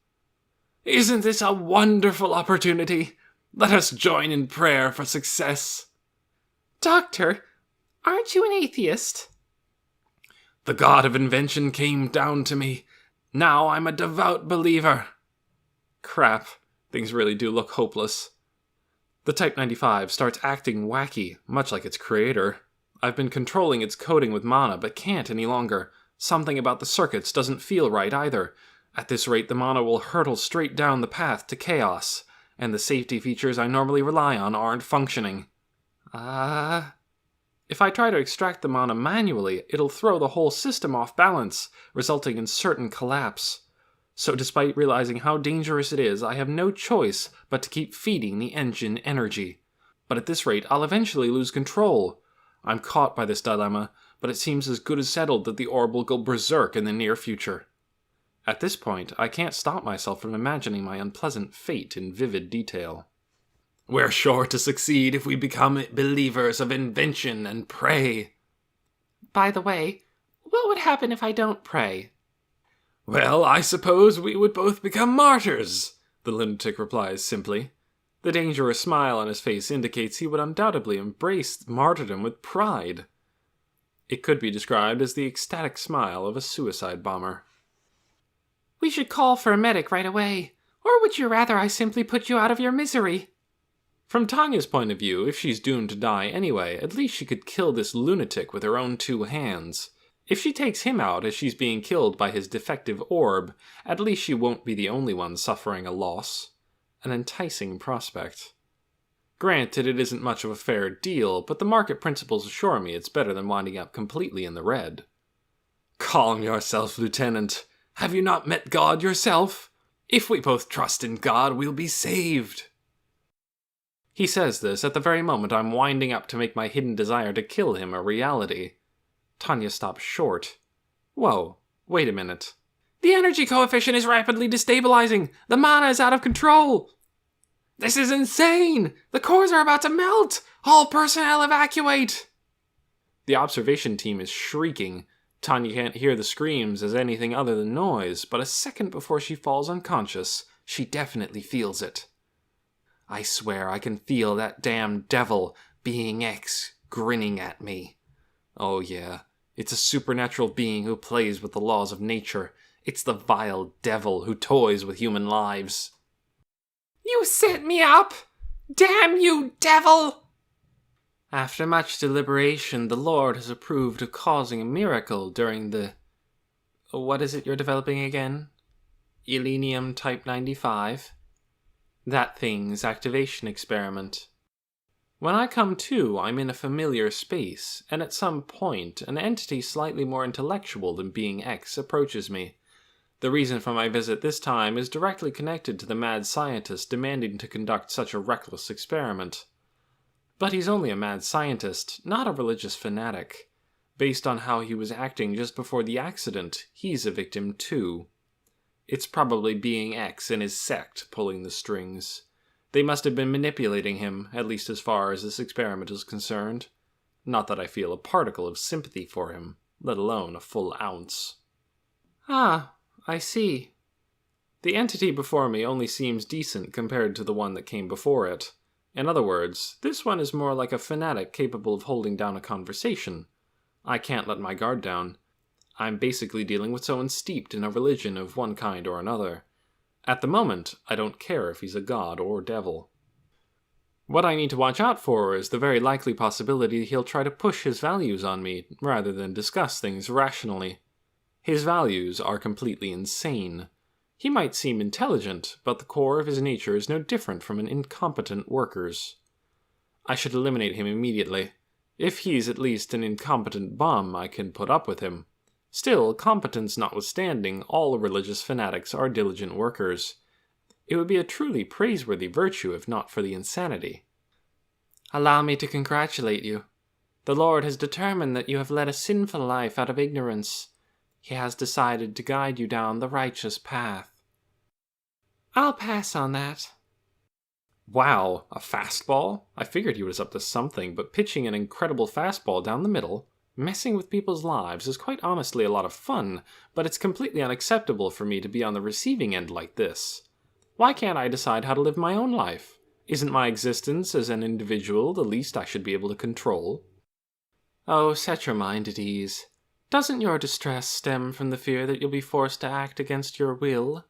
Isn't this a wonderful opportunity? Let us join in prayer for success. Doctor, aren't you an atheist? The god of invention came down to me. Now I'm a devout believer. Crap, things really do look hopeless. The Type 95 starts acting wacky, much like its creator. I've been controlling its coding with mana, but can't any longer. Something about the circuits doesn't feel right either. At this rate, the mana will hurtle straight down the path to chaos, and the safety features I normally rely on aren't functioning. If I try to extract the mana manually, it'll throw the whole system off balance, resulting in certain collapse. So despite realizing how dangerous it is, I have no choice but to keep feeding the engine energy. But at this rate, I'll eventually lose control. I'm caught by this dilemma, but it seems as good as settled that the orb will go berserk in the near future. At this point, I can't stop myself from imagining my unpleasant fate in vivid detail. We're sure to succeed if we become believers of invention and pray. By the way, what would happen if I don't pray? Well, I suppose we would both become martyrs, the lunatic replies simply. The dangerous smile on his face indicates he would undoubtedly embrace martyrdom with pride. It could be described as the ecstatic smile of a suicide bomber. We should call for a medic right away. Or would you rather I simply put you out of your misery? From Tanya's point of view, if she's doomed to die anyway, at least she could kill this lunatic with her own 2 hands. If she takes him out as she's being killed by his defective orb, at least she won't be the only one suffering a loss. An enticing prospect. Granted, it isn't much of a fair deal, but the market principles assure me it's better than winding up completely in the red. Calm yourself, Lieutenant. Have you not met God yourself? If we both trust in God, we'll be saved. He says this at the very moment I'm winding up to make my hidden desire to kill him a reality. Tanya stops short. Whoa, wait a minute. The energy coefficient is rapidly destabilizing. The mana is out of control. This is insane! The cores are about to melt! All personnel evacuate! The observation team is shrieking. Tanya can't hear the screams as anything other than noise, but a second before she falls unconscious, she definitely feels it. I swear I can feel that damn devil, Being X, grinning at me. Oh yeah, it's a supernatural being who plays with the laws of nature. It's the vile devil who toys with human lives. You set me up! Damn you, devil! After much deliberation, the Lord has approved of causing a miracle during the... What is it you're developing again? Elinium Type 95? That thing's activation experiment. When I come to, I'm in a familiar space, and at some point, an entity slightly more intellectual than Being X approaches me. The reason for my visit this time is directly connected to the mad scientist demanding to conduct such a reckless experiment. But he's only a mad scientist, not a religious fanatic. Based on how he was acting just before the accident, he's a victim too. It's probably Being X and his sect pulling the strings. They must have been manipulating him, at least as far as this experiment is concerned. Not that I feel a particle of sympathy for him, let alone a full ounce. Ah, I see. The entity before me only seems decent compared to the one that came before it. In other words, this one is more like a fanatic capable of holding down a conversation. I can't let my guard down. I'm basically dealing with someone steeped in a religion of one kind or another. At the moment, I don't care if he's a god or devil. What I need to watch out for is the very likely possibility he'll try to push his values on me, rather than discuss things rationally. His values are completely insane. He might seem intelligent, but the core of his nature is no different from an incompetent worker's. I should eliminate him immediately. If he's at least an incompetent bum, I can put up with him. Still, competence notwithstanding, all religious fanatics are diligent workers. It would be a truly praiseworthy virtue if not for the insanity. Allow me to congratulate you. The Lord has determined that you have led a sinful life out of ignorance. He has decided to guide you down the righteous path. I'll pass on that. Wow, a fastball? I figured he was up to something, but pitching an incredible fastball down the middle, messing with people's lives, is quite honestly a lot of fun, but it's completely unacceptable for me to be on the receiving end like this. Why can't I decide how to live my own life? Isn't my existence as an individual the least I should be able to control? Oh, set your mind at ease. Doesn't your distress stem from the fear that you'll be forced to act against your will?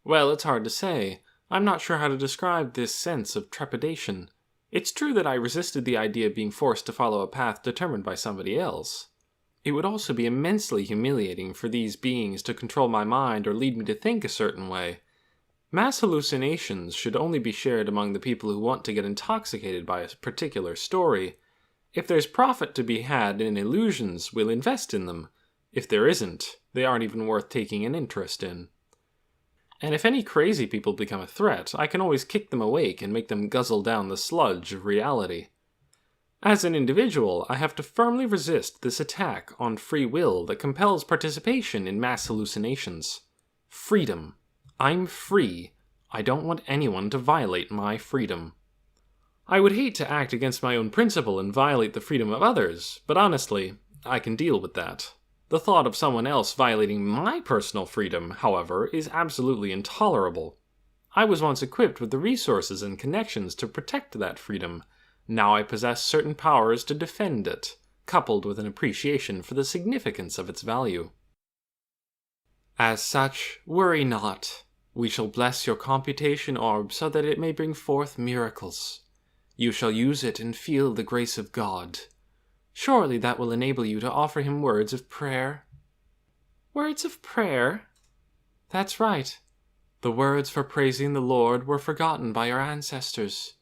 Well, it's hard to say. I'm not sure how to describe this sense of trepidation. It's true that I resisted the idea of being forced to follow a path determined by somebody else. It would also be immensely humiliating for these beings to control my mind or lead me to think a certain way. Mass hallucinations should only be shared among the people who want to get intoxicated by a particular story. If there's profit to be had in illusions, we'll invest in them. If there isn't, they aren't even worth taking an interest in. And if any crazy people become a threat, I can always kick them awake and make them guzzle down the sludge of reality. As an individual, I have to firmly resist this attack on free will that compels participation in mass hallucinations. Freedom. I'm free. I don't want anyone to violate my freedom. I would hate to act against my own principle and violate the freedom of others, but honestly, I can deal with that. The thought of someone else violating my personal freedom, however, is absolutely intolerable. I was once equipped with the resources and connections to protect that freedom. Now I possess certain powers to defend it, coupled with an appreciation for the significance of its value. As such, worry not. We shall bless your computation orb so that it may bring forth miracles. You shall use it and feel the grace of God. Surely that will enable you to offer him words of prayer. Words of prayer? That's right. The words for praising the Lord were forgotten by your ancestors.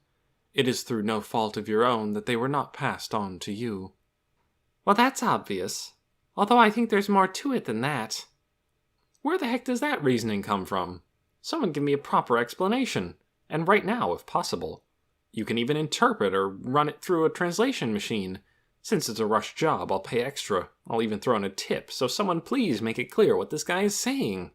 It is through no fault of your own that they were not passed on to you. Well, that's obvious. Although I think there's more to it than that. Where the heck does that reasoning come from? Someone give me a proper explanation, and right now, if possible. You can even interpret or run it through a translation machine. Since it's a rush job, I'll pay extra. I'll even throw in a tip, so someone please make it clear what this guy is saying.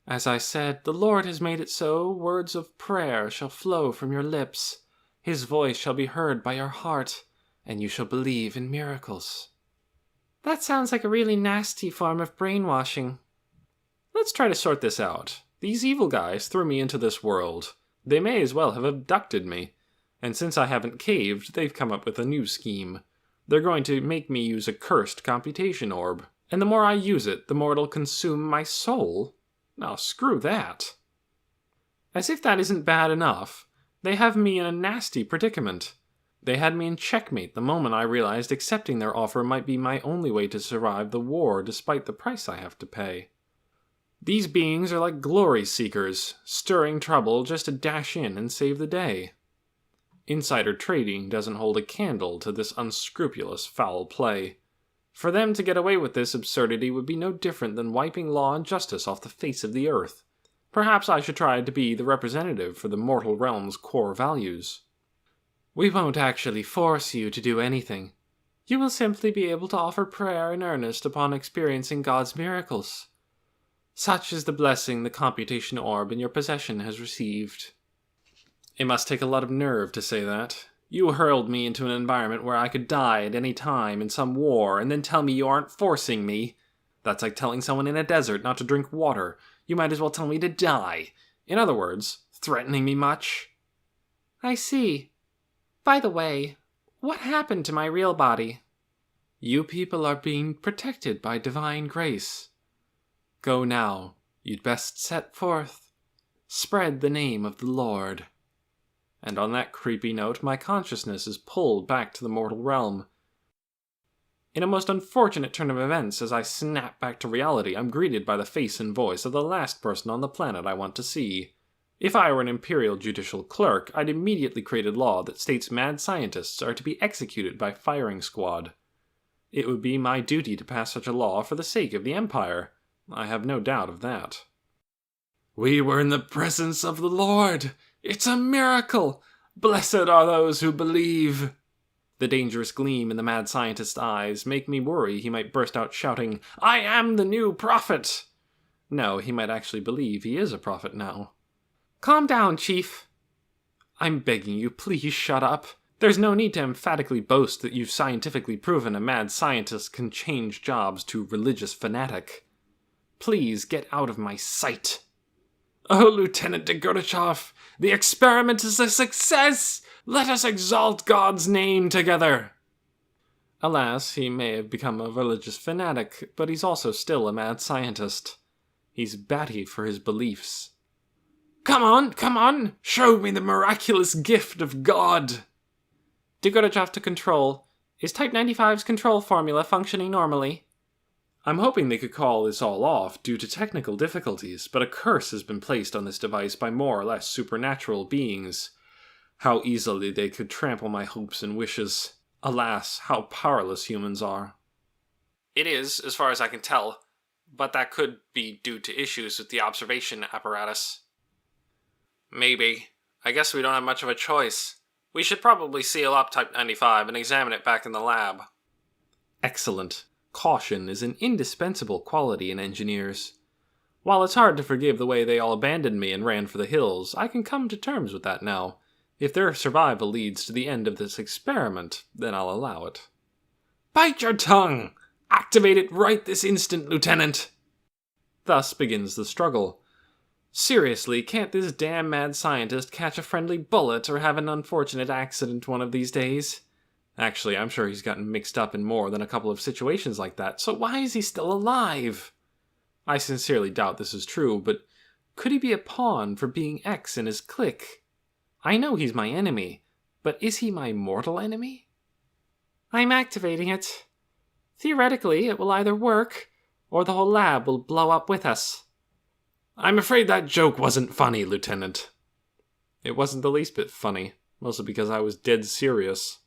As I said, the Lord has made it so, words of prayer shall flow from your lips. His voice shall be heard by your heart, and you shall believe in miracles. That sounds like a really nasty form of brainwashing. Let's try to sort this out. These evil guys threw me into this world. They may as well have abducted me. And since I haven't caved, they've come up with a new scheme. They're going to make me use a cursed computation orb. And the more I use it, the more it'll consume my soul. Now, screw that. As if that isn't bad enough, they have me in a nasty predicament. They had me in checkmate the moment I realized accepting their offer might be my only way to survive the war despite the price I have to pay. These beings are like glory seekers, stirring trouble just to dash in and save the day. Insider trading doesn't hold a candle to this unscrupulous foul play. For them to get away with this absurdity would be no different than wiping law and justice off the face of the earth. Perhaps I should try to be the representative for the mortal realm's core values. We won't actually force you to do anything. You will simply be able to offer prayer in earnest upon experiencing God's miracles. Such is the blessing the computation orb in your possession has received. It must take a lot of nerve to say that. You hurled me into an environment where I could die at any time in some war, and then tell me you aren't forcing me. That's like telling someone in a desert not to drink water. You might as well tell me to die. In other words, threatening me much? I see. By the way, what happened to my real body? You people are being protected by divine grace. Go now. You'd best set forth. Spread the name of the Lord. And on that creepy note, my consciousness is pulled back to the mortal realm. In a most unfortunate turn of events, as I snap back to reality, I'm greeted by the face and voice of the last person on the planet I want to see. If I were an imperial judicial clerk, I'd immediately create a law that states mad scientists are to be executed by firing squad. It would be my duty to pass such a law for the sake of the Empire. I have no doubt of that. We were in the presence of the Lord. It's a miracle. Blessed are those who believe. The dangerous gleam in the mad scientist's eyes make me worry he might burst out shouting, I am the new prophet! No, he might actually believe he is a prophet now. Calm down, Chief. I'm begging you, please shut up. There's no need to emphatically boast that you've scientifically proven a mad scientist can change jobs to religious fanatic. Please get out of my sight. Oh, Lieutenant Gorbachev, the experiment is a success! Let us exalt God's name together! Alas, he may have become a religious fanatic, but he's also still a mad scientist. He's batty for his beliefs. Come on! Show me the miraculous gift of God! Gorbachev to control. Is Type 95's control formula functioning normally? I'm hoping they could call this all off due to technical difficulties, but a curse has been placed on this device by more or less supernatural beings. How easily they could trample my hopes and wishes. Alas, how powerless humans are. It is, as far as I can tell, but that could be due to issues with the observation apparatus. Maybe. I guess we don't have much of a choice. We should probably seal up Type 95 and examine it back in the lab. Excellent. Caution is an indispensable quality in engineers. While it's hard to forgive the way they all abandoned me and ran for the hills, I can come to terms with that now. If their survival leads to the end of this experiment, then I'll allow it. Bite your tongue! Activate it right this instant, Lieutenant! Thus begins the struggle. Seriously, can't this damn mad scientist catch a friendly bullet or have an unfortunate accident one of these days? Actually, I'm sure he's gotten mixed up in more than a couple of situations like that, so why is he still alive? I sincerely doubt this is true, but could he be a pawn for being X in his clique? I know he's my enemy, but is he my mortal enemy? I'm activating it. Theoretically, it will either work, or the whole lab will blow up with us. I'm afraid that joke wasn't funny, Lieutenant. It wasn't the least bit funny, mostly because I was dead serious.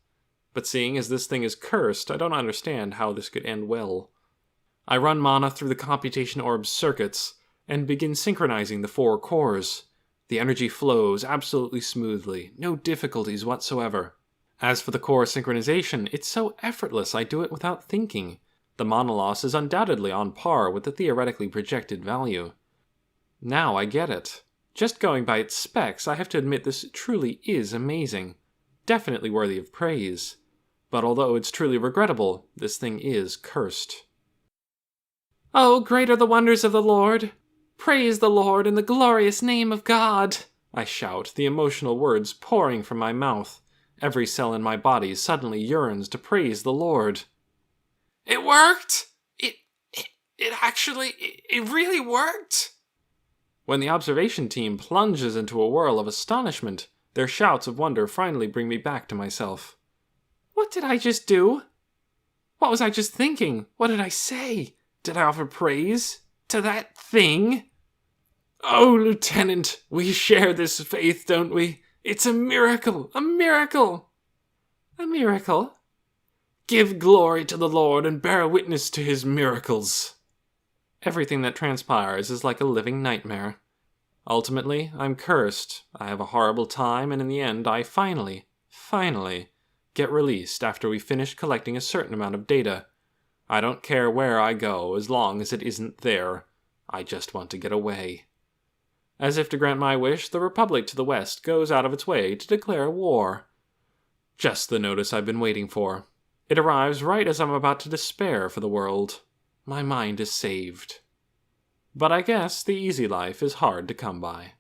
But seeing as this thing is cursed, I don't understand how this could end well. I run mana through the computation orb's circuits, and begin synchronizing the 4 cores. The energy flows absolutely smoothly, no difficulties whatsoever. As for the core synchronization, it's so effortless I do it without thinking. The mana loss is undoubtedly on par with the theoretically projected value. Now I get it. Just going by its specs, I have to admit this truly is amazing. Definitely worthy of praise. But although it's truly regrettable, this thing is cursed. Oh, great are the wonders of the Lord! Praise the Lord in the glorious name of God! I shout, the emotional words pouring from my mouth. Every cell in my body suddenly yearns to praise the Lord. It worked! It really worked! When the observation team plunges into a whirl of astonishment, their shouts of wonder finally bring me back to myself. What did I just do? What was I just thinking? What did I say? Did I offer praise? To that thing? Oh, Lieutenant, we share this faith, don't we? It's a miracle! A miracle! A miracle? Give glory to the Lord and bear witness to his miracles. Everything that transpires is like a living nightmare. Ultimately, I'm cursed. I have a horrible time, and in the end, I finally, get released after we finish collecting a certain amount of data. I don't care where I go as long as it isn't there. I just want to get away. As if to grant my wish, the Republic to the west goes out of its way to declare war. Just the notice I've been waiting for. It arrives right as I'm about to despair for the world. My mind is saved. But I guess the easy life is hard to come by.